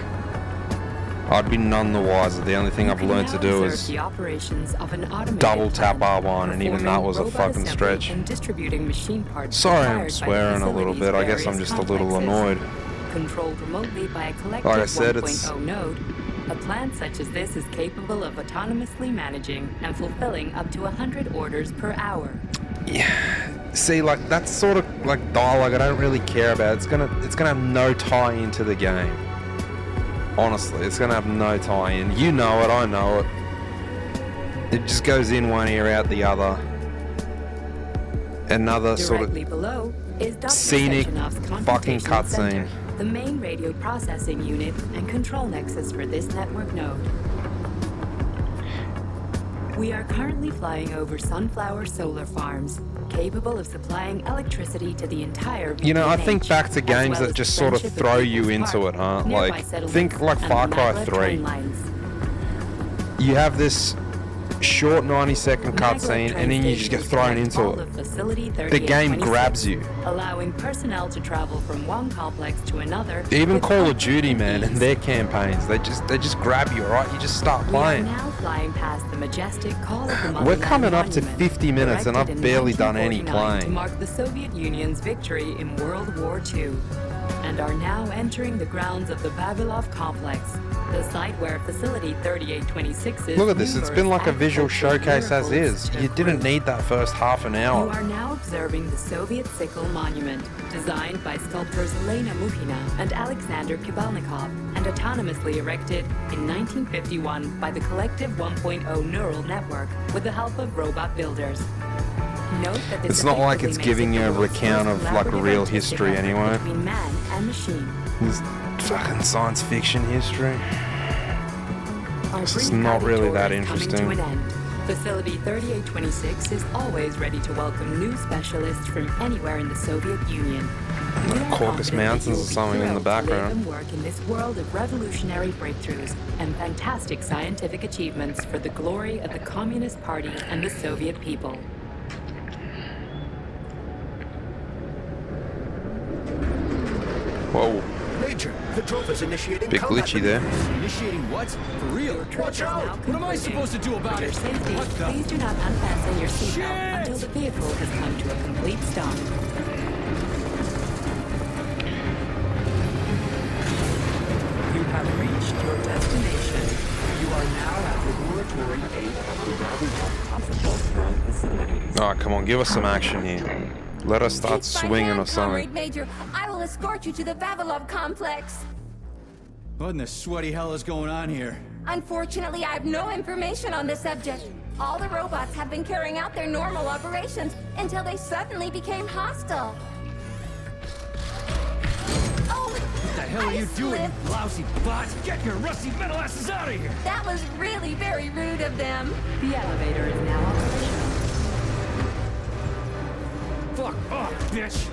S1: I'd be none the wiser. The only thing I've learned to do is
S12: The operations of an automated
S1: double tap
S12: plant,
S1: R1, and even that
S12: performing
S1: was a
S12: robot
S1: fucking
S12: assembly
S1: stretch.
S12: and distributing machine parts
S1: Sorry
S12: required
S1: I'm
S12: by the
S1: swearing a little bit. I guess I'm
S12: facility's
S1: just a little
S12: complexes.
S1: annoyed.
S12: Controlled remotely by a collective
S1: Like I said,
S12: 1.0
S1: it's-
S12: node, a plant such as this is capable of autonomously managing and fulfilling up to 100 orders per hour.
S1: See, like, that's sort of like dialogue I don't really care about. It's gonna have no tie into the game. Honestly, it's gonna have no tie in. You know it, I know it. It just goes in one ear, out the other. Another sort
S12: Directly
S1: of
S12: below is Dr.
S1: scenic
S12: Sechenov's
S1: fucking
S12: computational
S1: cutscene.
S12: center, the main radio processing unit and control nexus for this network node. We are currently flying over Sunflower solar farms, capable of supplying electricity to the entire
S1: You know, I
S12: VDNH,
S1: think back to
S12: as
S1: games
S12: well
S1: that
S12: as
S1: just
S12: the
S1: sort of
S12: Friendship
S1: throw
S12: of
S1: you
S12: People's
S1: into
S12: Park,
S1: it, huh?
S12: nearby
S1: Like,
S12: settlements,
S1: think like
S12: and
S1: Far
S12: the
S1: Cry
S12: maglev
S1: 3.
S12: train lines.
S1: You have this short 90-second cutscene, and then you just get thrown into
S12: All
S1: it.
S12: of Facility
S1: The game
S12: 3826,
S1: grabs you.
S12: allowing personnel to travel from one complex to another.
S1: Even
S12: with
S1: Call of
S12: comfort
S1: Duty,
S12: and
S1: man,
S12: ease.
S1: and their campaigns, they just grab you, right? You just start
S12: We are
S1: playing.
S12: now flying past the majestic Call of the
S1: We're
S12: Motherland
S1: coming up to
S12: monument,
S1: 50 minutes, and
S12: erected
S1: I've
S12: in
S1: barely done any
S12: 1949 To
S1: playing.
S12: mark the Soviet Union's victory in World War II, and are now entering the grounds of the Vavilov complex, the site where Facility 3826 is.
S1: Look at this, it's been like a visual showcase as is. You didn't need that first half an
S12: You
S1: hour.
S12: are now observing the Soviet Sickle Monument, designed by sculptors Elena Mukhina and Alexander Kibalnikov, and autonomously erected in 1951 by the Collective 1.0 Neural Network with the help of robot builders. Note that this
S1: It's not like
S12: effectively
S1: it's
S12: makes
S1: giving
S12: it
S1: you
S12: the
S1: a
S12: world's
S1: recount
S12: first
S1: of like
S12: collaborative
S1: real
S12: artistic
S1: history
S12: effort
S1: anyway.
S12: between man and machine.
S1: It's fucking science fiction history.
S12: Our
S1: This is
S12: brief
S1: not
S12: guided
S1: really
S12: tour
S1: that
S12: is coming
S1: interesting.
S12: to an end. Facility 3826 is always ready to welcome new specialists from anywhere in the Soviet Union.
S1: Caucasus Mountains or something in the background.
S12: Let them work in this world of revolutionary breakthroughs and fantastic scientific achievements for the glory of the Communist Party and the Soviet people.
S1: Whoa.
S3: Major, the Drove is initiating
S1: Bit
S3: combat
S1: glitchy there.
S2: Initiating what? For real?
S3: Watch out!
S2: What am I supposed to do about
S12: For your
S2: it?
S12: safety,
S2: What the?
S12: please do not unfasten your seatbelt until the vehicle has come to a complete stop. You have reached your destination. You are now at Laboratory 8 of the Ravenhof facilities.
S1: Alright, come on, give us some action here. Let us start
S6: Take my
S1: swinging
S6: hand,
S1: or something.
S6: Comrade Major. I will escort you to the Vavilov complex.
S2: What in the sweaty hell is going on here?
S6: Unfortunately, I have no information on the subject. All the robots have been carrying out their normal operations until they suddenly became hostile. Oh,
S9: What the hell are you doing,
S6: slipped.
S9: you lousy bot? Get your rusty metal asses out of here!
S6: That was really very rude of them.
S12: The elevator is now operational.
S9: Fuck off, bitch!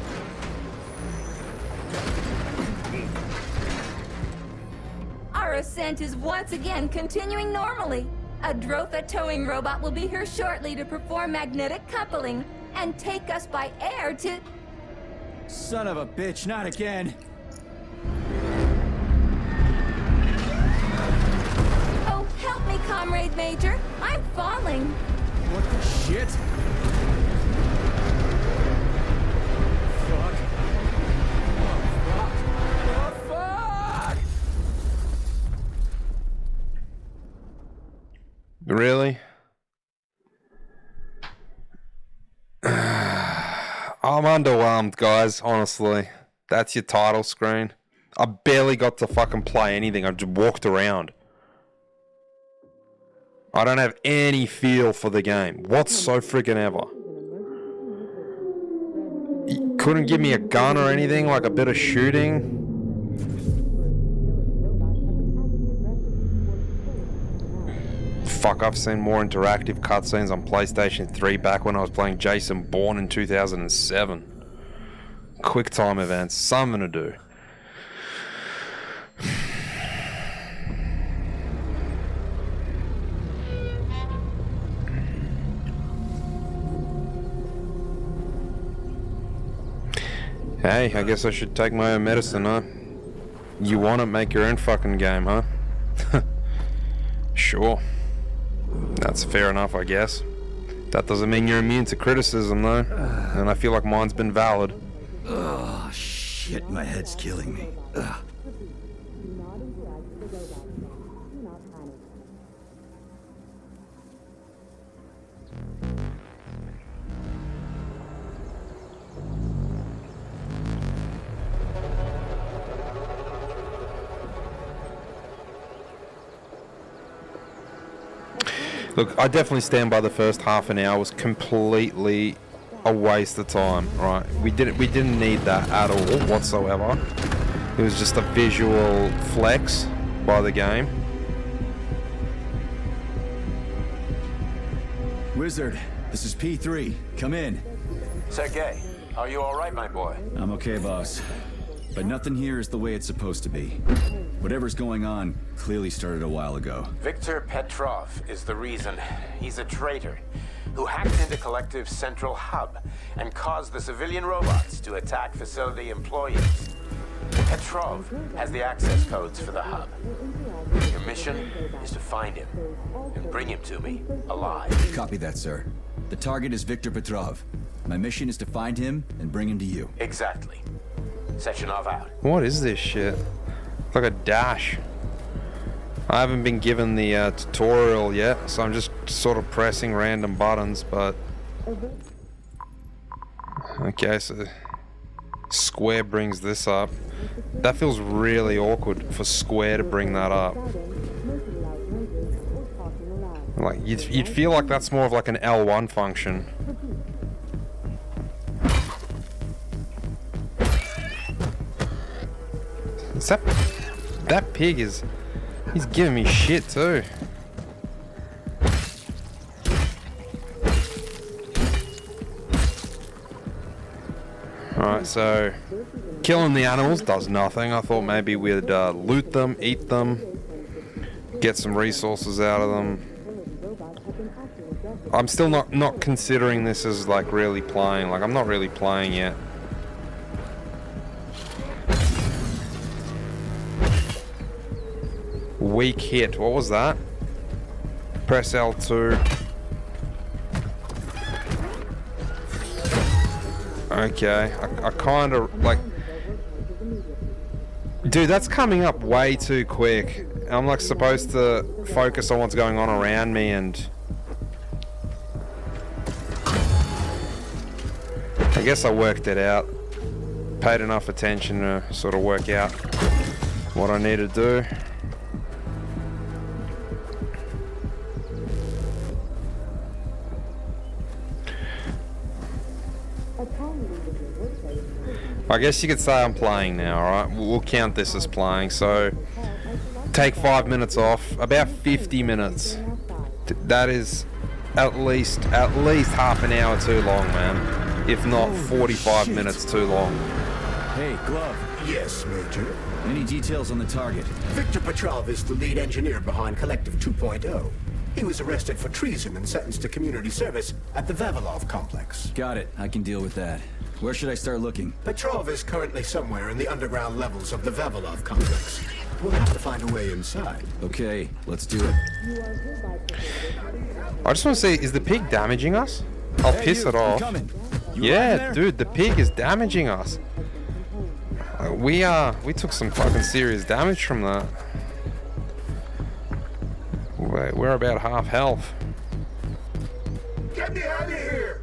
S6: Our ascent is once again continuing normally. A Drofa towing robot will be here shortly to perform magnetic coupling and take us by air to...
S2: Son of a bitch, not again.
S6: Oh, help me, Comrade Major. I'm falling.
S2: What the shit? Fuck. Oh, fuck.
S1: Really? I'm underwhelmed, guys, honestly. That's your title screen. I barely got to fucking play anything. I just walked around. I don't have any feel for the game whatsoever. You couldn't give me a gun or anything, like a bit of shooting. Fuck, I've seen more interactive cutscenes on PlayStation 3 back when I was playing Jason Bourne in 2007. Quick time events, something to do. Hey, I guess I should take my own medicine, huh? You want to make your own fucking game, huh? Sure. That's fair enough, I guess. That doesn't mean you're immune to criticism, though. And I feel like mine's been valid.
S2: Oh, shit, my head's killing me. Ugh.
S1: Look, I definitely stand by the first half an hour was completely a waste of time, right? We didn't need that at all whatsoever. It was just a visual flex by the game.
S2: Wizard, this is P3. Come in.
S10: Sergei, are you all right, my boy?
S2: I'm okay, boss. But nothing here is the way it's supposed to be. Whatever's going on clearly started a while ago.
S10: Victor Petrov is the reason. He's a traitor who hacked into Collective's central hub and caused the civilian robots to attack facility employees. Petrov has the access codes for the hub. Your mission is to find him and bring him to me alive.
S2: Copy that, sir. The target is Victor Petrov. My mission is to find him and bring him to you.
S10: Exactly. Sechenov out.
S1: What is this shit? It's like a dash. I haven't been given the tutorial yet, so I'm just sort of pressing random buttons, but... Okay, so... Square brings this up. That feels really awkward for Square to bring that up. Like, you'd feel like that's more of like an L1 function. That pig is... He's giving me shit too. Alright, so killing the animals does nothing. I thought maybe we'd loot them, eat them, get some resources out of them. I'm still not considering this as like really playing. Like I'm not really playing yet. Weak hit. What was that? Press L2. Okay, I kind of like... Dude, that's coming up way too quick. I'm like supposed to focus on what's going on around me and... I guess I worked it out. Paid enough attention to sort of work out what I need to do. I guess you could say I'm playing now, alright? We'll count this as playing, so take 5 minutes off, about 50 minutes. That is at least half an hour too long, man. If not 45 minutes too long.
S2: Hey, Glove.
S3: Yes, Major.
S2: Any details on the target?
S3: Viktor Petrov is the lead engineer behind Collective 2.0. He was arrested for treason and sentenced to community service at the Vavilov complex.
S2: Got it. I can deal with that. Where should I start looking?
S3: Petrov is currently somewhere in the underground levels of the Vavilov complex. We'll have to find a way inside.
S2: Okay, let's do it.
S1: I just want to see, is the pig damaging us? I'll piss it off. Yeah, dude, the pig is damaging us. We took some fucking serious damage from that. We're about half health.
S3: Get me out of here!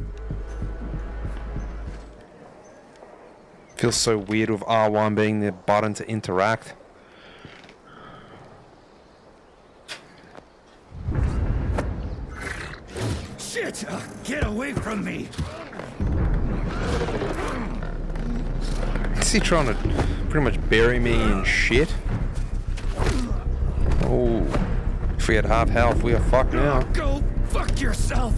S1: Feels so weird with R1 being the button to interact.
S9: Shit! Get away from me!
S1: Is he trying to pretty much bury me in shit? Oh, if we had half health, we are fucked now.
S9: Go fuck yourself!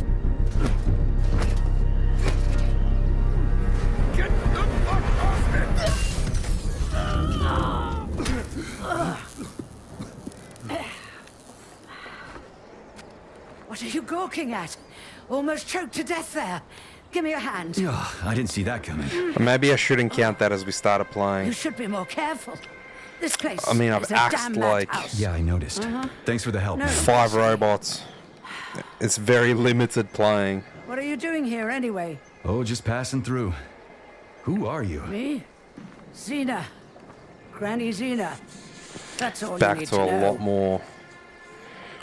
S9: Get the fuck off me!
S8: What are you gawking at? Almost choked to death there. Give me a hand.
S2: Oh, I didn't see that coming.
S1: Maybe I shouldn't count that as we started playing.
S8: You should be more careful. This place
S1: I mean, I've
S8: is a
S1: axed
S8: damn
S1: like...
S8: house.
S2: Yeah, I noticed. Thanks for the help.
S8: No.
S1: 5 robots. It's very limited playing.
S8: What are you doing here anyway?
S2: Oh, just passing through. Who are you?
S8: Me? Xena. Granny Xena. That's all
S1: Back
S8: you need
S1: to
S8: to
S1: a
S8: know.
S1: lot more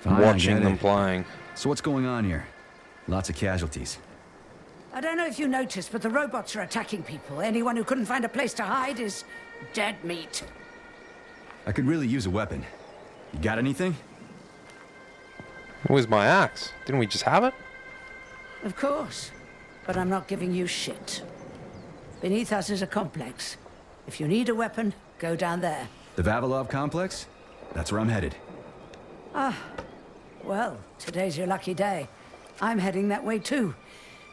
S2: Fine, I
S1: watching
S2: get
S1: them
S2: it.
S1: playing.
S2: So what's going on here? Lots of casualties.
S8: I don't know if you noticed, but the robots are attacking people. Anyone who couldn't find a place to hide is dead meat.
S2: I could really use a weapon. You got anything?
S1: Where's my axe? Didn't we just have it?
S8: Of course. But I'm not giving you shit. Beneath us is a complex. If you need a weapon, go down there.
S2: The Vavilov complex? That's where I'm headed.
S8: Ah. Well, today's your lucky day. I'm heading that way too.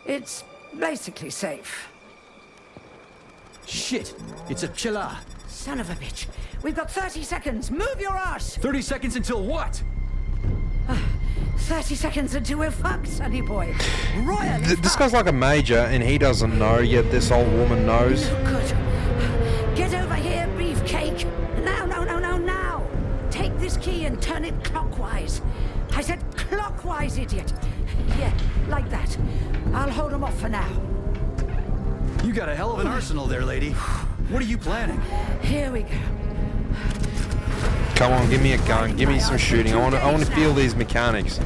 S8: It's basically safe.
S2: Shit! It's a Chilla!
S8: Son of a bitch. We've got 30 seconds. Move your ass!
S2: 30 seconds until what?
S8: 30 seconds until we're fucked, sonny boy. Royal.
S1: This guy's like a major, and he doesn't know, yet this old woman knows.
S8: Good. Get over here, beefcake. Now, now. Take this key and turn it clockwise. I said clockwise, idiot. Yeah, like that. I'll hold them off for now.
S2: You got a hell of an arsenal there, lady. What are you planning?
S8: Here we go.
S1: Come on, give me a gun, give me some shooting. I want to feel these mechanics.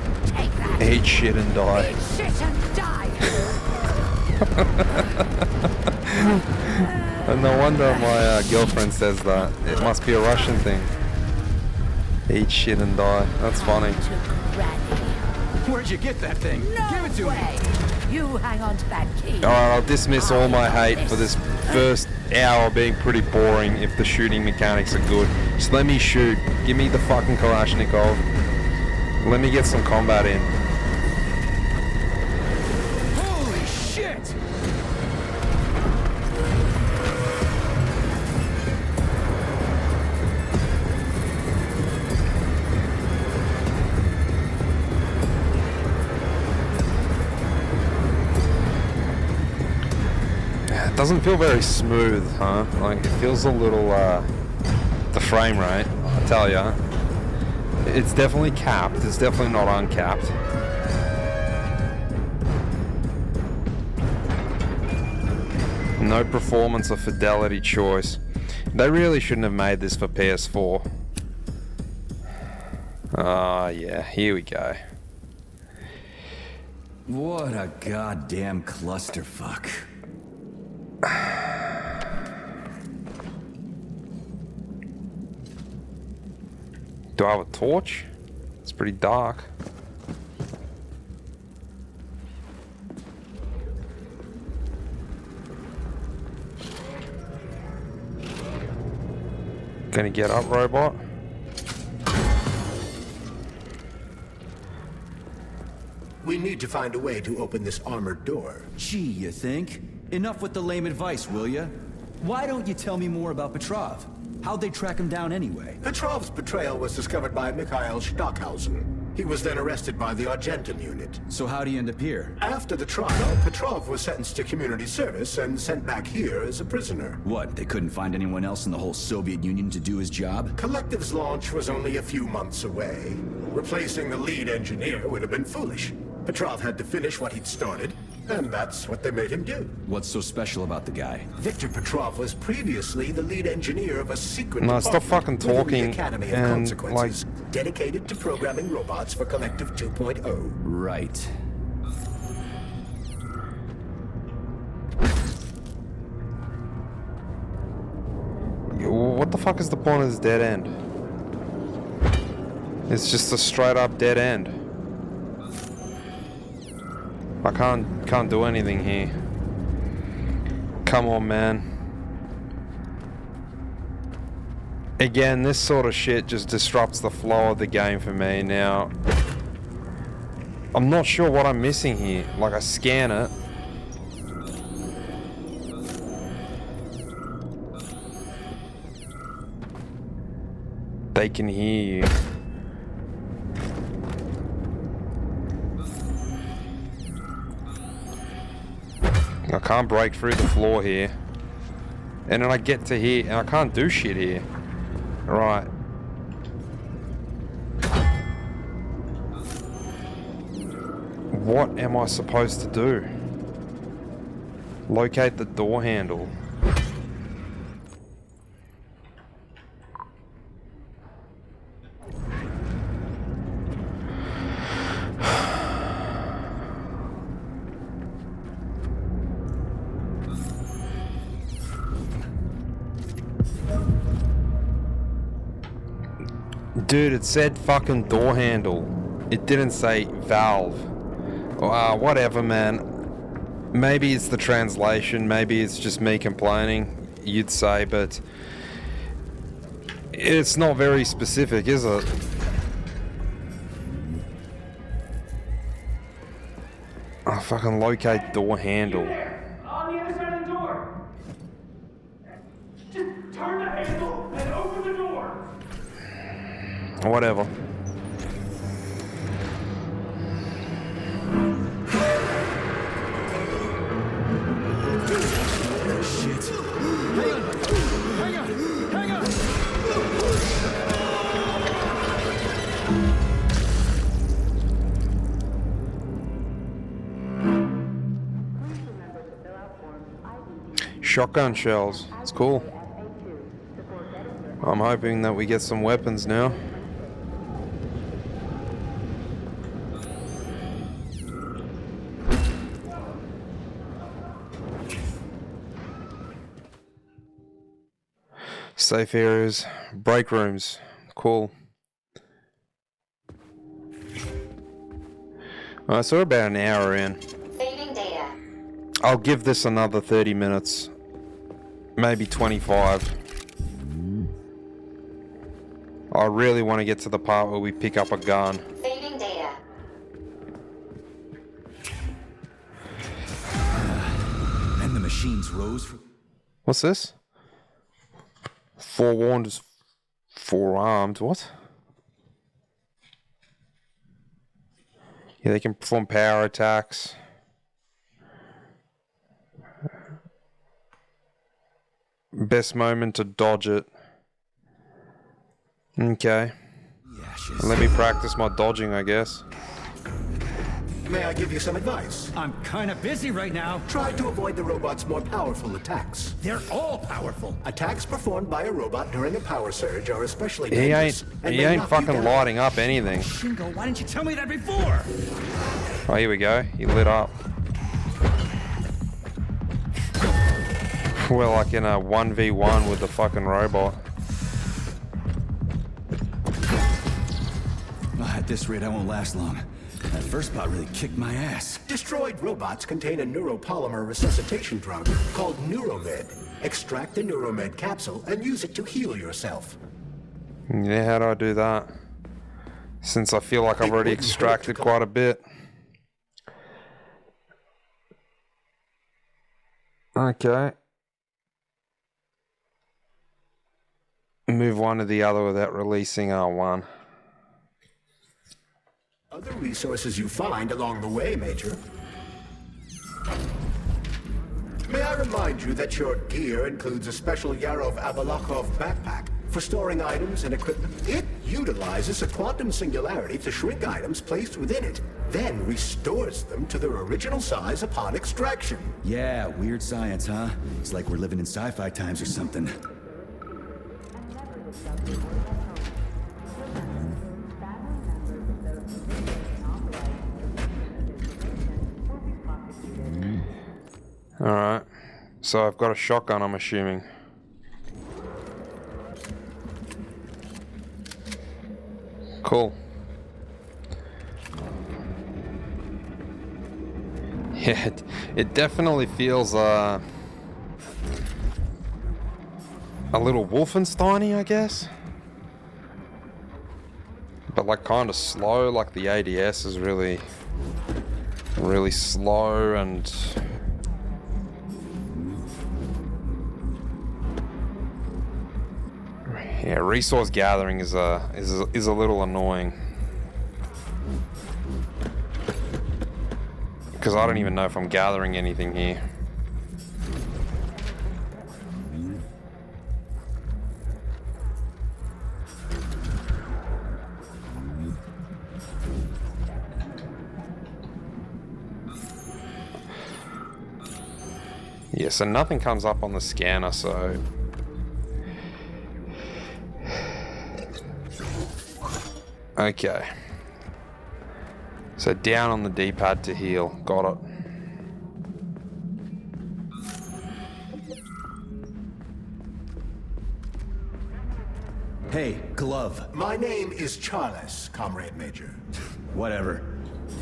S1: Eat shit and die.
S8: Eat shit and die.
S1: And no wonder my girlfriend says that. It must be a Russian thing. Eat shit and die. That's funny.
S2: Where'd you get that thing?
S8: No
S2: Give it to
S8: way.
S2: me.
S8: You hang on to that key.
S1: Alright, I'll dismiss all my hate for this first hour being pretty boring if the shooting mechanics are good. Just let me shoot. Give me the fucking Kalashnikov. Let me get some combat in.
S2: Holy shit!
S1: Doesn't feel very smooth, huh? Like, it feels a little, the frame rate, I tell ya. It's definitely capped. It's definitely not uncapped. No performance or fidelity choice. They really shouldn't have made this for PS4. Ah, yeah, here we go.
S2: What a goddamn clusterfuck.
S1: Do I have a torch? It's pretty dark. Gonna get up, robot?
S3: We need to find a way to open this armored door.
S2: Gee, you think? Enough with the lame advice, will ya? Why don't you tell me more about Petrov? How'd they track him down anyway?
S3: Petrov's betrayal was discovered by Mikhail Stockhausen. He was then arrested by the Argentum unit.
S2: So how'd he end up here?
S3: After the trial, Petrov was sentenced to community service and sent back here as a prisoner.
S2: What, they couldn't find anyone else in the whole Soviet Union to do his job?
S3: Collective's launch was only a few months away. Replacing the lead engineer would have been foolish. Petrov had to finish what he'd started, and that's what they made him do.
S2: What's so special about the guy?
S3: Victor Petrov was previously the lead engineer of a secret
S1: No, stop fucking
S3: department within
S1: talking
S3: the Academy of
S1: and,
S3: Consequences, dedicated to programming robots for Collective 2.0.
S2: Right.
S1: What the fuck is the point of this dead end? It's just a straight up dead end. I can't do anything here. Come on, man. Again, this sort of shit just disrupts the flow of the game for me. Now, I'm not sure what I'm missing here. Like, I scan it. They can hear you. I can't break through the floor here. And then I get to here and I can't do shit here. Right. What am I supposed to do? Locate the door handle. Dude, it said fucking door handle. It didn't say valve. Whatever, man. Maybe it's the translation. Maybe it's just me complaining, you'd say, but it's not very specific, is it? Oh, fucking locate door handle.
S9: On the other side of the door. Just turn the handle and open the door.
S1: Whatever.
S2: Shit. Hang on. Hang on. Hang on.
S1: Shotgun shells. It's cool. I'm hoping that we get some weapons now. Safe areas, break rooms. Cool. Alright, so we're about an hour in.
S15: Saving data.
S1: I'll give this another 30 minutes. Maybe 25. I really want to get to the part where we pick up a gun.
S15: Saving data.
S2: And the machines rose.
S1: What's this? Forewarned is forearmed. What? Yeah, they can perform power attacks. Best moment to dodge it. Okay. Let me practice my dodging, I guess.
S3: May I give you some advice?
S16: I'm kinda busy right now.
S3: Try to avoid the robot's more powerful attacks.
S16: They're all powerful.
S3: Attacks performed by a robot during a power surge are especially
S1: He
S3: dangerous.
S1: ain't fucking lighting up anything.
S16: Shingo, why didn't you tell me that before?
S1: Oh, here we go. He lit up. We're like in a 1v1 with the fucking robot.
S2: At this rate, I won't last long. That first bot really kicked my ass.
S3: Destroyed robots contain a neuropolymer resuscitation drug called Neuromed. Extract the Neuromed capsule and use it to heal yourself.
S1: Yeah, how do I do that? Since I feel like I've already extracted quite a bit. Okay. Move one to the other without releasing R1.
S3: Other resources you find along the way, Major. May I remind you that your gear includes a special Yarov Avalokov backpack for storing items and equipment. It utilizes a quantum singularity to shrink items placed within it, then restores them to their original size upon extraction.
S2: Yeah, weird science, huh? It's like we're living in sci-fi times or something.
S1: Alright. So I've got a shotgun, I'm assuming. Cool. Yeah, it definitely feels a little Wolfenstein-y, I guess. But like kind of slow, like the ADS is really slow and yeah, resource gathering is a little annoying. Because I don't even know if I'm gathering anything here. Yeah, so nothing comes up on the scanner, so... Okay. So down on the D-pad to heal. Got it.
S2: Hey, Glove.
S3: My name is Charles, Comrade Major.
S2: Whatever.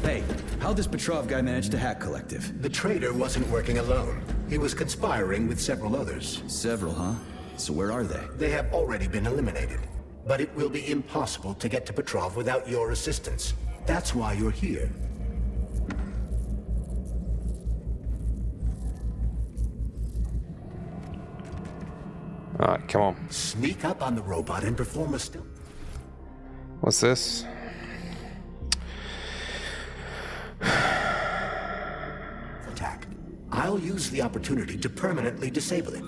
S2: Hey, how'd this Petrov guy manage to hack Collective?
S3: The traitor wasn't working alone. He was conspiring with several others.
S2: Several, huh? So where are they?
S3: They have already been eliminated. But it will be impossible to get to Petrov without your assistance. That's why you're here.
S1: Alright, come on.
S3: Sneak up on the robot and perform a stealth.
S1: What's this?
S3: Attack. I'll use the opportunity to permanently disable it.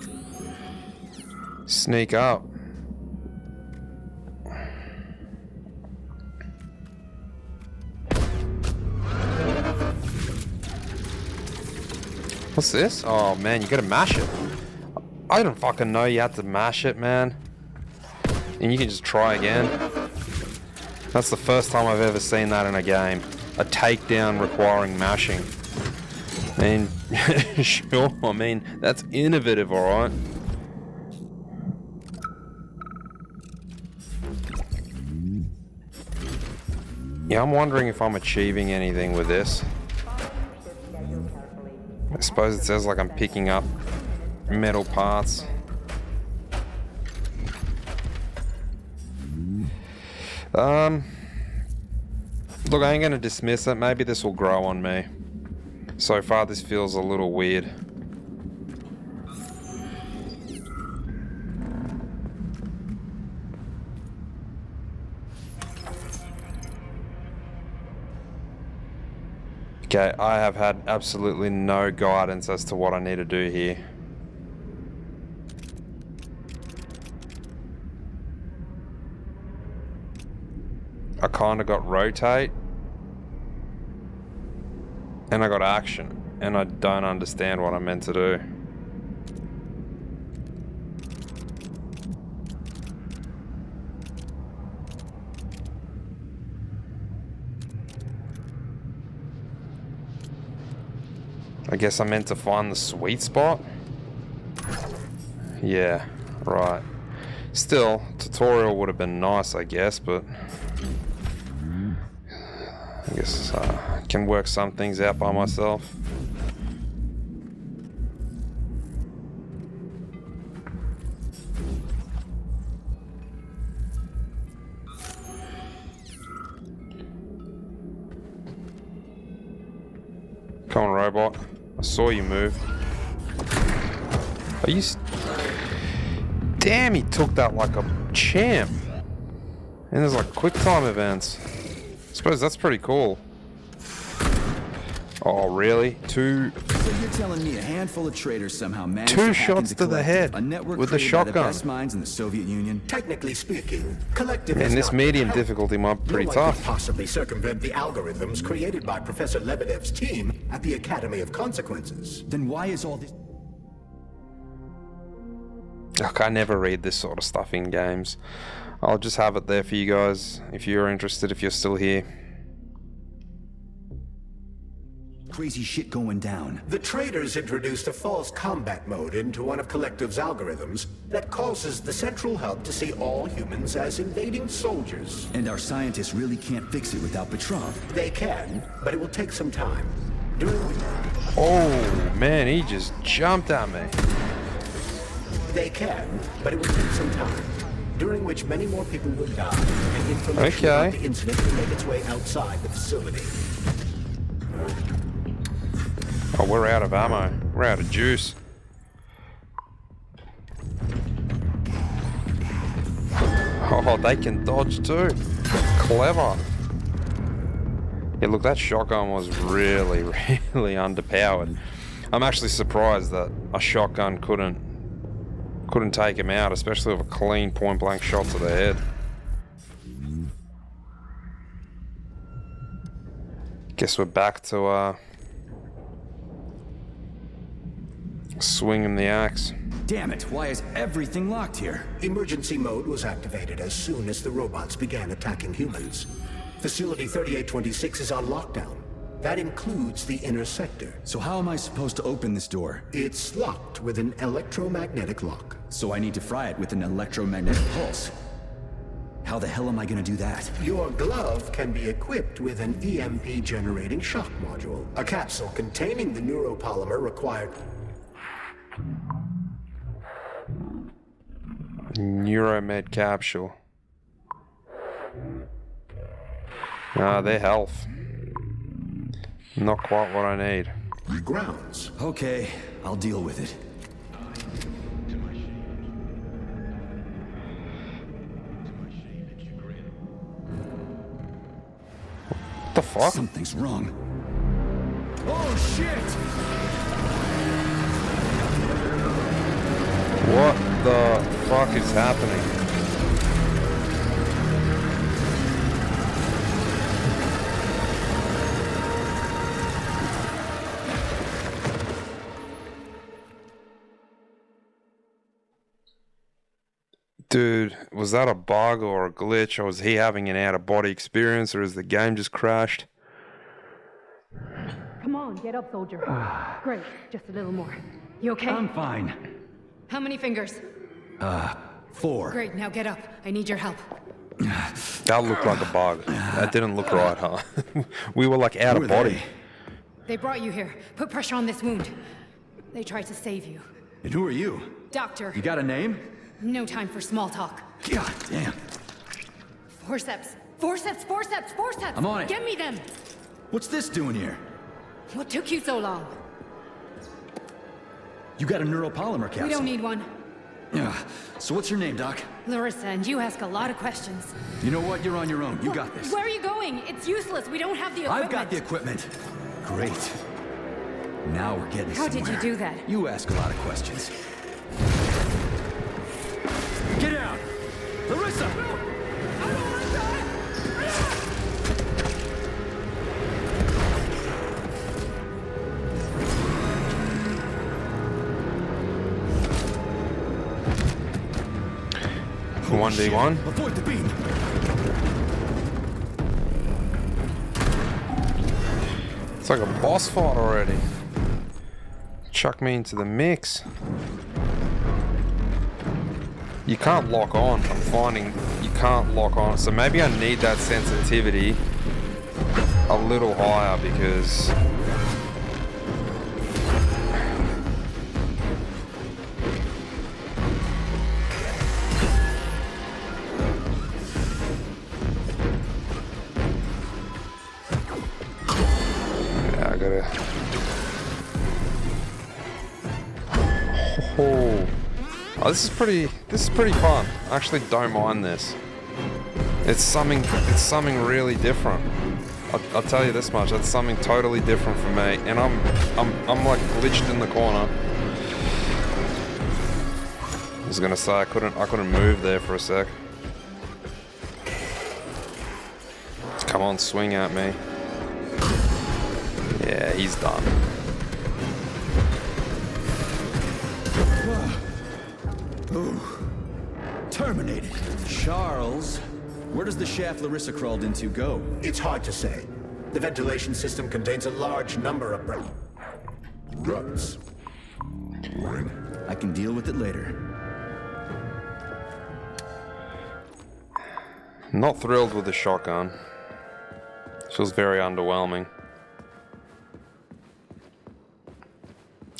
S1: Sneak up. What's this? Oh man, you gotta mash it. I didn't fucking know you had to mash it, man. And you can just try again. That's the first time I've ever seen that in a game. A takedown requiring mashing. I mean, sure, I mean, that's innovative, alright. Yeah, I'm wondering if I'm achieving anything with this. I suppose it says like I'm picking up metal parts. Look, I ain't gonna dismiss it. Maybe this will grow on me. So far, this feels a little weird. Okay, I have had absolutely no guidance as to what I need to do here. kind of got rotate. And I got action. And I don't understand what I'm meant to do. I guess I'm meant to find the sweet spot? Yeah, right. Still, tutorial would have been nice, I guess, but I guess I can work some things out by myself. Come on, robot. I saw you move. Are you... Damn, he took that like a champ. And there's like quick time events. I suppose that's pretty cool. Oh, really? Two...
S2: So you're telling me a handful of traitors somehow managed
S1: Two
S2: to hack
S1: shots
S2: into
S1: to the
S2: Collective,
S1: head
S2: a network
S1: with the
S2: created by
S1: shotgun.
S2: the best minds in the Soviet Union?
S3: Technically speaking, Collective
S1: Man,
S3: is
S1: this
S3: not
S1: medium
S3: help.
S1: difficulty might be pretty
S3: No one
S1: tough.
S3: could possibly circumvent the algorithms created by Professor Lebedev's team at the Academy of Consequences.
S2: Then why is all this...
S1: Look, I never read this sort of stuff in games. I'll just have it there for you guys if you're interested, if you're still here.
S2: Crazy shit going down.
S3: The traitors introduced a false combat mode into one of Collective's algorithms that causes the central hub to see all humans as invading soldiers.
S2: And our scientists really can't fix it without Petrov.
S3: They can, but it will take some time.
S1: Oh, man, he just jumped at me.
S3: They can, but it will take some time, during which many more people will die, and information about the incident will make its way outside the facility.
S1: Oh, we're out of ammo. We're out of juice. Oh, they can dodge too. Clever. Yeah, look, that shotgun was really, really underpowered. I'm actually surprised that a shotgun couldn't take him out, especially with a clean point-blank shot to the head. Guess we're back to swinging the axe.
S2: Damn it, why is everything locked here?
S3: Emergency mode was activated as soon as the robots began attacking humans. Facility 3826 is on lockdown. That includes the inner sector.
S2: So how am I supposed to open this door?
S3: It's locked with an electromagnetic lock.
S2: So I need to fry it with an electromagnetic pulse. How the hell am I gonna do that?
S3: Your glove can be equipped with an EMP generating shock module. A capsule containing the neuropolymer required.
S1: Neuromed capsule. Ah, they're health. Not quite what I need.
S3: Grounds.
S2: Okay, I'll deal with it.
S1: What the fuck?
S2: Something's wrong. Oh shit!
S1: What the fuck is happening? Dude, was that a bug or a glitch, or was he having an out-of-body experience, or has the game just crashed?
S17: Come on, get up, soldier. Great, just a little more. You okay?
S16: I'm fine.
S17: How many fingers?
S2: 4.
S17: Great, now get up. I need your help.
S1: That looked like a bug. That didn't look right, huh? We were like out of body.
S17: They brought you here. Put pressure on this wound. They tried to save you.
S2: And who are you?
S17: Doctor.
S2: You got a name?
S17: No time for small talk.
S2: God damn.
S17: Forceps. Forceps, forceps, forceps!
S2: I'm on it.
S17: Get me them!
S2: What's this doing here?
S17: What took you so long?
S2: You got a neuropolymer capsule.
S17: We don't need one.
S2: So what's your name, Doc?
S17: Larissa, and you ask a lot of questions.
S2: You know what? You're on your own. You got this.
S17: Where are you going? It's useless. We don't have the equipment.
S2: I've got the equipment. Great. Now we're getting
S17: How
S2: somewhere.
S17: did you do that?
S2: You ask a lot of questions. Get out! Larissa!
S1: 1v1.
S2: Avoid the beam.
S1: It's like a boss fight already. Chuck me into the mix. You can't lock on. I'm finding you can't lock on. So maybe I need that sensitivity a little higher because yeah, I gotta. Oh, this is pretty fun. I actually don't mind this. It's something really different. I'll tell you this much. That's something totally different for me, and I'm like glitched in the corner. I was gonna say I couldn't move there for a sec. Come on, swing at me. Yeah, he's done.
S2: Ooh. Terminated. Charles, where does the shaft Larissa crawled into go?
S3: It's hard to say. The ventilation system contains a large number of ducts.
S2: I can deal with it later.
S1: Not thrilled with the shotgun. Feels very underwhelming.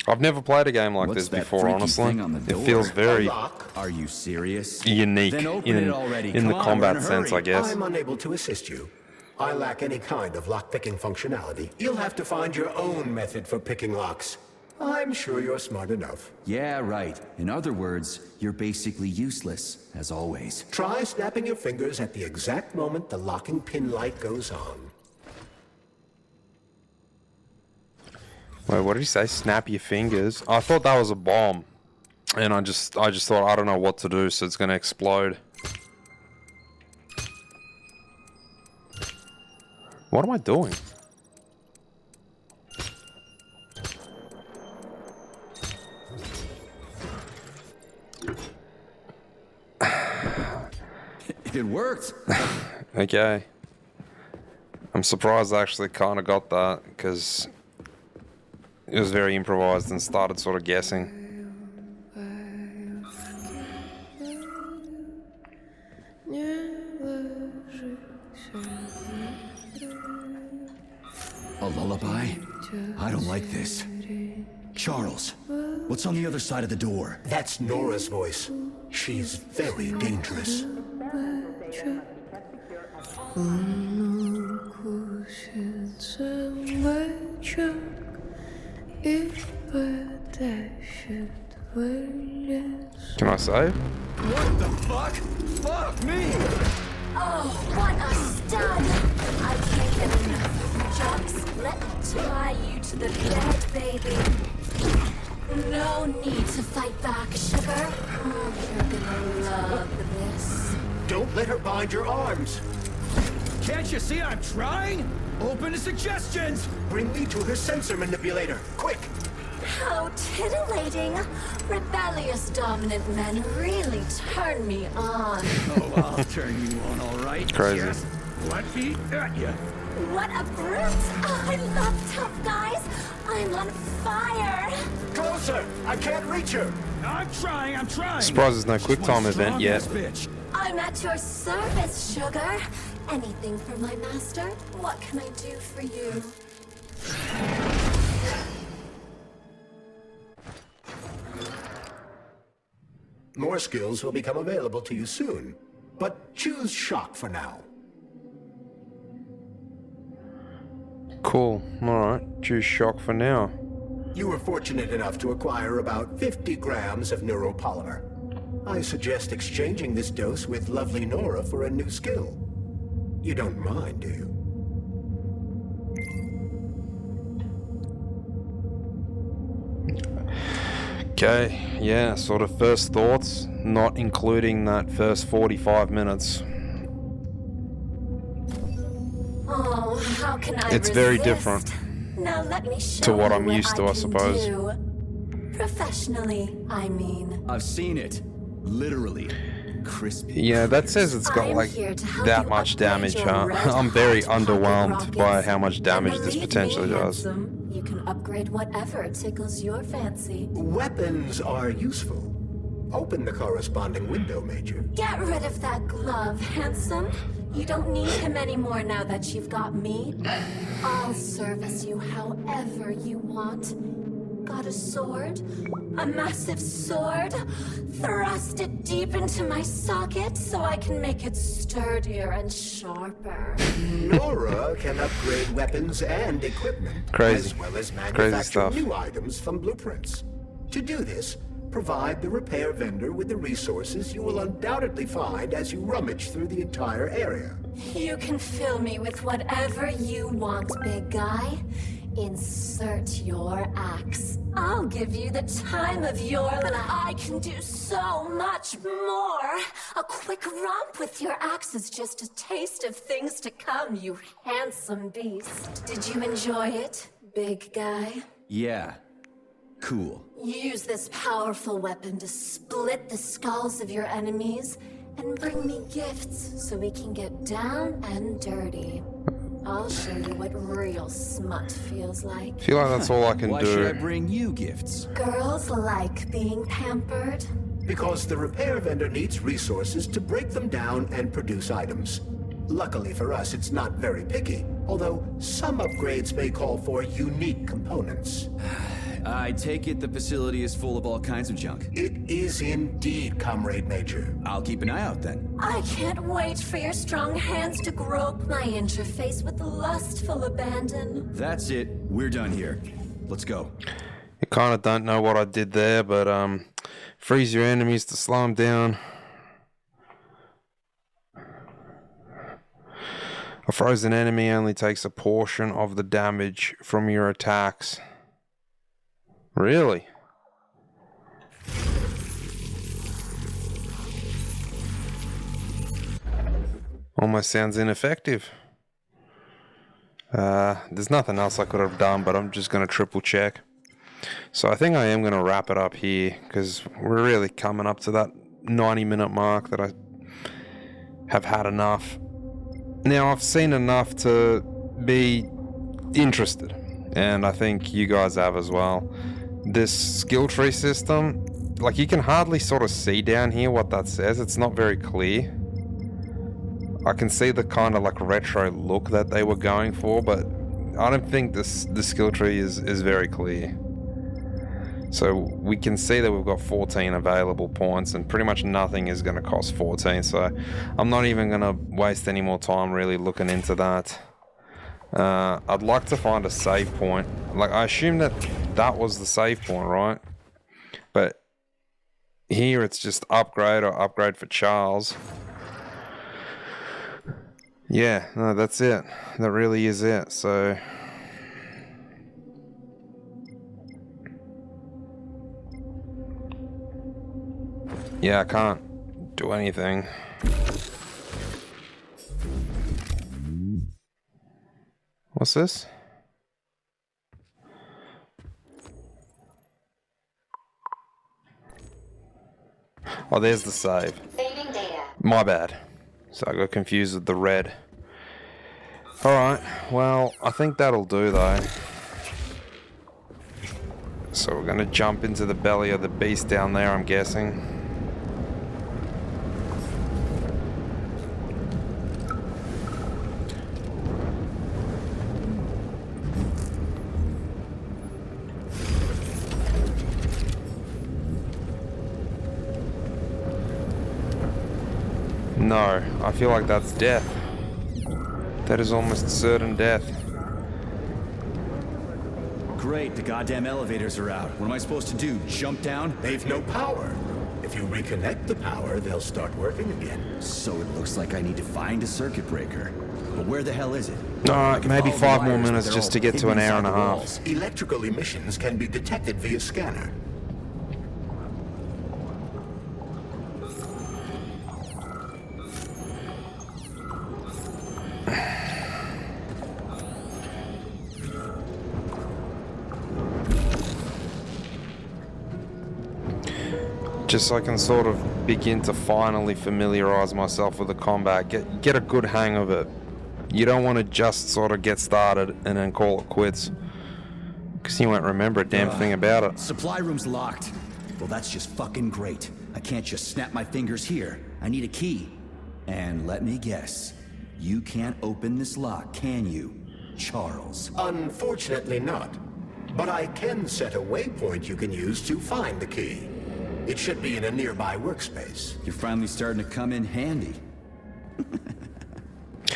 S1: I've never played a game like this before, honestly. It feels very
S2: Are you serious?
S1: unique
S2: Then open it already.
S1: in the
S2: Come on,
S1: combat
S2: we're in a
S1: sense,
S2: hurry.
S1: I guess.
S3: I'm unable to assist you. I lack any kind of lock-picking functionality. You'll have to find your own method for picking locks. I'm sure you're smart enough.
S2: Yeah, right. In other words, you're basically useless, as always.
S3: Try snapping your fingers at the exact moment the locking pin light goes on.
S1: Wait, what did he say? Snap your fingers? I thought that was a bomb. And I just thought, I don't know what to do, so it's gonna explode. What am I doing?
S2: It worked.
S1: Okay. I'm surprised I actually kind of got that, because it was very improvised and started sort of guessing.
S2: A lullaby? I don't like this. Charles, what's on the other side of the door?
S3: That's Nora's voice. She's very dangerous.
S1: Can I save?
S9: What the fuck? Fuck me!
S6: Oh, what a stud! I can't get enough. Jux, let me tie you to the bed, baby. No need to fight back, sugar. Oh, you're gonna love this.
S3: Don't let her bind your arms.
S16: Can't you see I'm trying? Open to suggestions!
S3: Bring me to her sensor manipulator, quick!
S6: How titillating. Rebellious dominant men really turn me on.
S16: Oh, I'll turn you on, all right.
S1: Crazy.
S16: Just let me at you.
S6: What a brute! Oh, I love tough guys. I'm on fire.
S3: Closer! I can't reach her!
S16: I'm trying.
S1: Surprised there's no quick time event yet.
S6: I'm at your service, sugar. Anything for my master? What can I do for you?
S3: More skills will become available to you soon, but choose shock for now.
S1: Cool. Alright. Choose shock for now.
S3: You were fortunate enough to acquire about 50 grams of neuropolymer. I suggest exchanging this dose with lovely Nora for a new skill. You don't mind, do you?
S1: Okay, yeah, sort of first thoughts, not including that first 45 minutes.
S6: Oh, how can I
S1: It's very
S6: resist?
S1: different
S6: Now let me show
S1: to what
S6: you
S1: I'm used to, I
S6: can
S1: suppose.
S6: do. Professionally, I mean.
S2: I've seen it. Literally. crispy.
S1: Yeah, that says it's got like that much damage, huh? I'm very underwhelmed by how much damage this potentially does.
S6: You can upgrade whatever tickles your fancy.
S3: Weapons are useful. Open the corresponding window, Major.
S6: Get rid of that glove, handsome. You don't need him anymore now that you've got me. I'll service you however you want. Got a sword? A massive sword? Thrust it deep into my socket so I can make it sturdier and sharper.
S3: Nora can upgrade weapons and equipment,
S1: Crazy.
S3: as well as
S1: Crazy
S3: manufacture
S1: stuff.
S3: new items from blueprints. To do this, provide the repair vendor with the resources you will undoubtedly find as you rummage through the entire area.
S6: You can fill me with whatever you want, big guy. Insert your axe. I'll give you the time of your life. I can do so much more. A quick romp with your axe is just a taste of things to come, you handsome beast. Did you enjoy it, big guy?
S2: Yeah. Cool.
S6: Use this powerful weapon to split the skulls of your enemies and bring me gifts so we can get down and dirty. I'll show you what real smut feels like.
S1: I feel like that's all I can
S2: Why
S1: do.
S2: should I bring you gifts?
S6: Girls like being pampered.
S3: Because the repair vendor needs resources to break them down and produce items. Luckily for us, it's not very picky, although some upgrades may call for unique components.
S2: I take it the facility is full of all kinds of junk.
S3: It is indeed, Comrade Major.
S2: I'll keep an eye out then.
S6: I can't wait for your strong hands to grope my interface with lustful abandon.
S2: That's it. We're done here. Let's go.
S1: You kind of don't know what I did there, but freeze your enemies to slow them down. A frozen enemy only takes a portion of the damage from your attacks. Really? Almost sounds ineffective. There's nothing else I could have done, but I'm just going to triple check. So I think I am going to wrap it up here, because we're really coming up to that 90-minute mark that I have had enough. Now, I've seen enough to be interested, and I think you guys have as well. This skill tree system, like, you can hardly sort of see down here what that says. It's not very clear. I can see the kind of like retro look that they were going for, but I don't think the skill tree is very clear. So we can see that we've got 14 available points, and pretty much nothing is going to cost 14, so I'm not even going to waste any more time really looking into that. I'd like to find a save point. Like, I assume that was the save point, right? But here it's just upgrade or upgrade for Charles. Yeah, no, that's it. That really is it. So yeah, I can't do anything. What's this? Oh, there's the save.
S7: Saving data.
S1: My bad. So I got confused with the red. Alright, well, I think that'll do though. So we're gonna jump into the belly of the beast down there, I'm guessing. No, I feel like that's death. That is almost certain death.
S2: Great, the goddamn elevators are out. What am I supposed to do? Jump down?
S3: They've no power. If you reconnect the power, they'll start working again.
S2: So it looks like I need to find a circuit breaker. But where the hell is it?
S1: Alright, maybe 5 more minutes just to get to an hour and a half.
S3: Electrical emissions can be detected via scanner.
S1: Just so I can sort of begin to finally familiarize myself with the combat, get a good hang of it. You don't want to just sort of get started and then call it quits, because you won't remember a damn thing about it.
S2: Supply room's locked. Well, that's just fucking great. I can't just snap my fingers here. I need a key. And let me guess, you can't open this lock, can you, Charles?
S3: Unfortunately not. But I can set a waypoint you can use to find the key. It should be in a nearby workspace.
S2: You're finally starting to come in handy.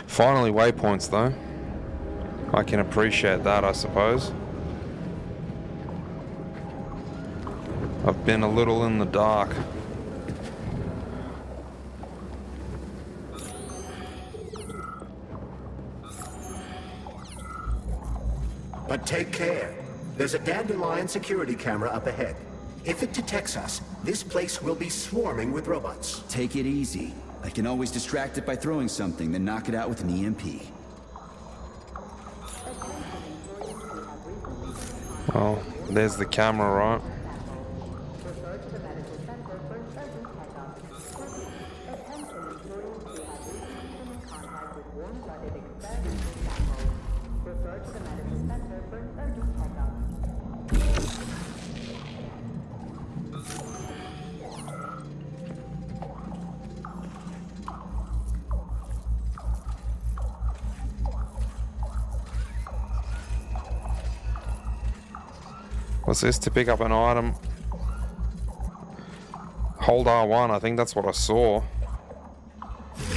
S1: Finally, waypoints though. I can appreciate that, I suppose. I've been a little in the dark.
S3: But take care. There's a Dandelion security camera up ahead. If it detects us, this place will be swarming with robots.
S2: Take it easy. I can always distract it by throwing something, then knock it out with an EMP.
S1: Well, there's the camera, right? What's this? To pick up an item. Hold R1, I think that's what I saw.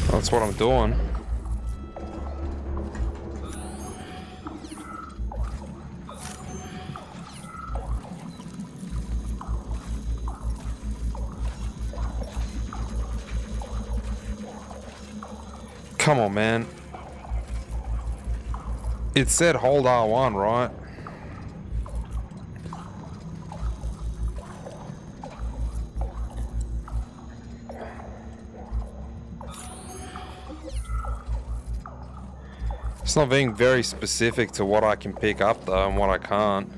S1: That's what I'm doing. Come on, man. It said hold R1, right? It's not being very specific to what I can pick up though and what I can't.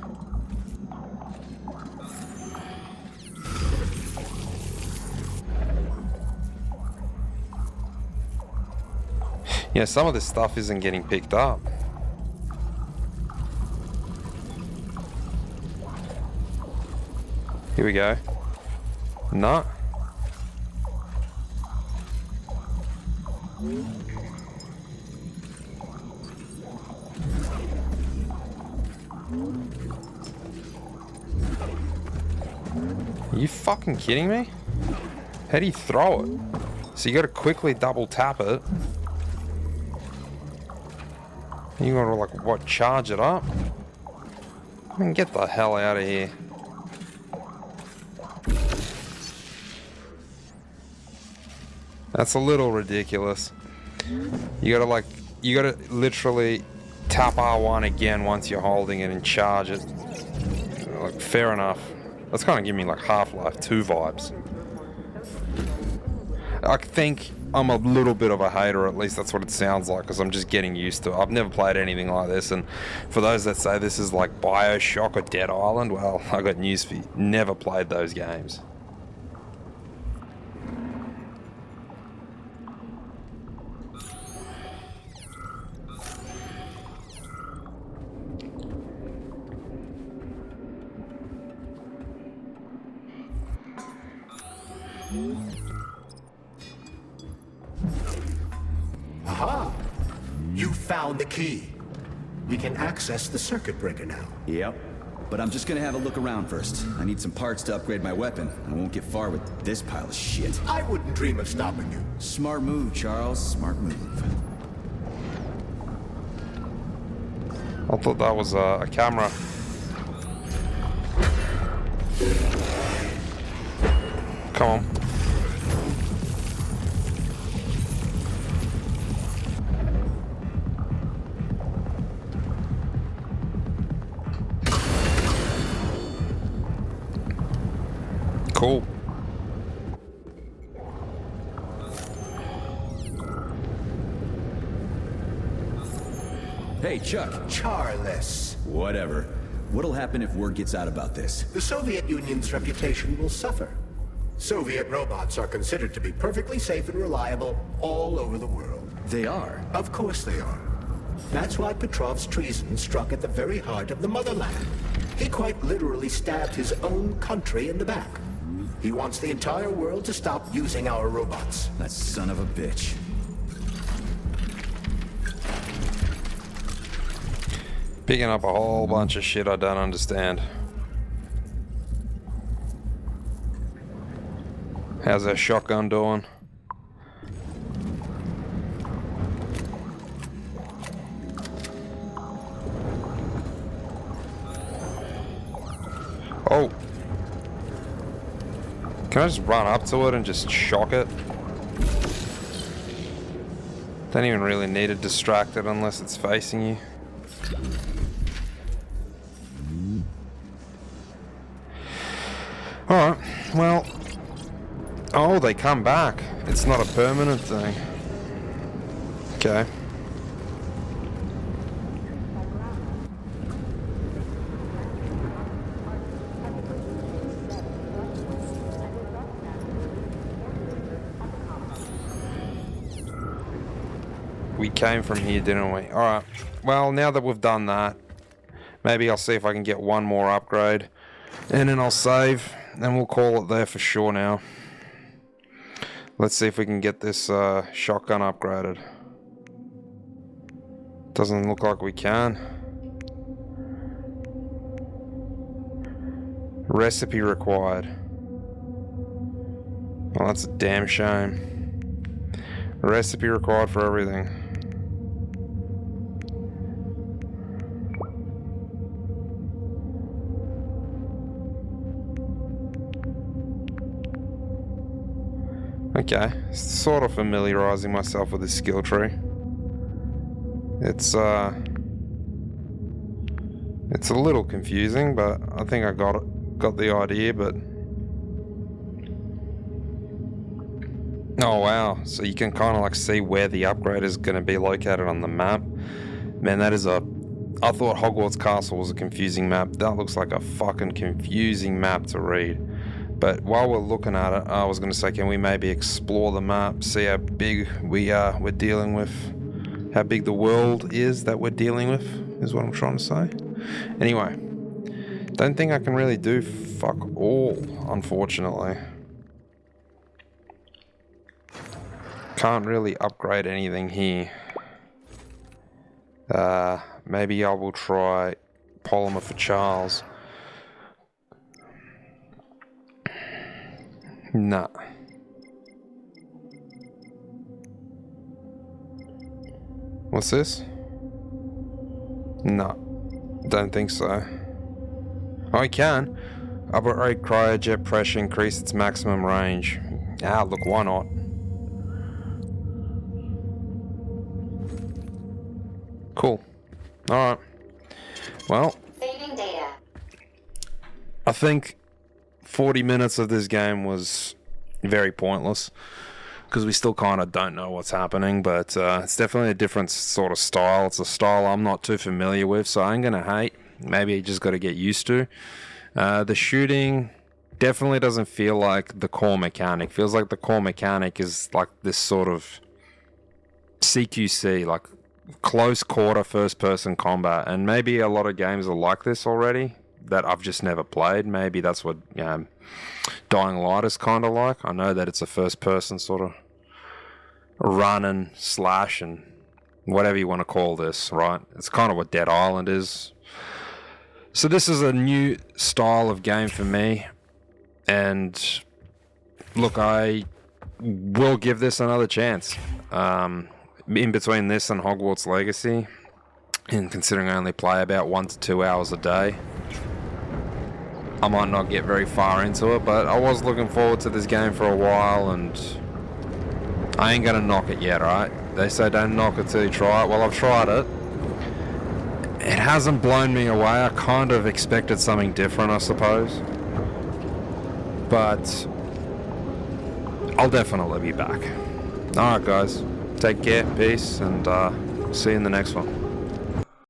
S1: Yeah, some of this stuff isn't getting picked up. Here we go. No. Are you fucking kidding me? How do you throw it? So you gotta quickly double tap it. You gotta like, what, charge it up? I mean, get the hell out of here. That's a little ridiculous. You gotta literally tap R1 again once you're holding it and charge it. Like, fair enough. That's kind of giving me like Half-Life 2 vibes. I think I'm a little bit of a hater, at least that's what it sounds like, because I'm just getting used to it. I've never played anything like this, and for those that say this is like BioShock or Dead Island, well, I got news for you. Never played those games.
S3: Aha! You found the key. We can access the circuit breaker now.
S2: Yep. But I'm just gonna have a look around first. I need some parts to upgrade my weapon. I won't get far with this pile of shit.
S3: I wouldn't dream of stopping you.
S2: Smart move, Charles. Smart move.
S1: I thought that was a camera. Come on. Cool.
S2: Hey, Chuck.
S3: Charles.
S2: Whatever. What'll happen if word gets out about this?
S3: The Soviet Union's reputation will suffer. Soviet robots are considered to be perfectly safe and reliable all over the world.
S2: They are?
S3: Of course they are. That's why Petrov's treason struck at the very heart of the motherland. He quite literally stabbed his own country in the back. He wants the entire world to stop using our robots.
S2: That son of a bitch.
S1: Picking up a whole bunch of shit I don't understand. How's that shotgun doing? Oh. Can I just run up to it and just shock it? Don't even really need to distract it unless it's facing you. Alright, well... Oh, they come back. It's not a permanent thing. Okay. We came from here, didn't we? Alright. Well, now that we've done that, maybe I'll see if I can get one more upgrade. And then I'll save, and we'll call it there for sure now. Let's see if we can get this shotgun upgraded. Doesn't look like we can. Recipe required. Well, that's a damn shame. Recipe required for everything. Okay, sort of familiarizing myself with this skill tree. It's a little confusing, but I think I got the idea. But oh wow, so you can kind of like see where the upgrade is going to be located on the map. Man, that is a... I thought Hogwarts Castle was a confusing map. That looks like a fucking confusing map to read. But while we're looking at it, I was going to say, can we maybe explore the map, see how big we're dealing with, how big the world is that we're dealing with, is what I'm trying to say. Anyway, don't think I can really do fuck all, unfortunately. Can't really upgrade anything here. Maybe I will try Polymer for Charles. Nah. What's this? No. Don't think so. Oh, I can. Upgrade cryojet pressure, increase its maximum range. Ah, look, why not? Cool. Alright. Well.
S18: Saving data.
S1: I think 40 minutes of this game was very pointless because we still kind of don't know what's happening, but it's definitely a different sort of style. It's a style I'm not too familiar with, so I'm gonna hate. Maybe you just got to get used to. The shooting definitely doesn't feel like the core mechanic. Feels like the core mechanic is like this sort of CQC, like close quarter first person combat, and maybe a lot of games are like this already that I've just never played. Maybe that's what Dying Light is kind of like. I know that it's a first person sort of run and slash and whatever you want to call this, right? It's kind of what Dead Island is. So this is a new style of game for me, and look, I will give this another chance. In between this and Hogwarts Legacy, and considering I only play about 1 to 2 hours a day, I might not get very far into it, but I was looking forward to this game for a while, and I ain't gonna knock it yet, right? They say don't knock it till you try it. Well, I've tried it. It hasn't blown me away. I kind of expected something different, I suppose. But I'll definitely be back. Alright guys, take care, peace, and see you in the next one.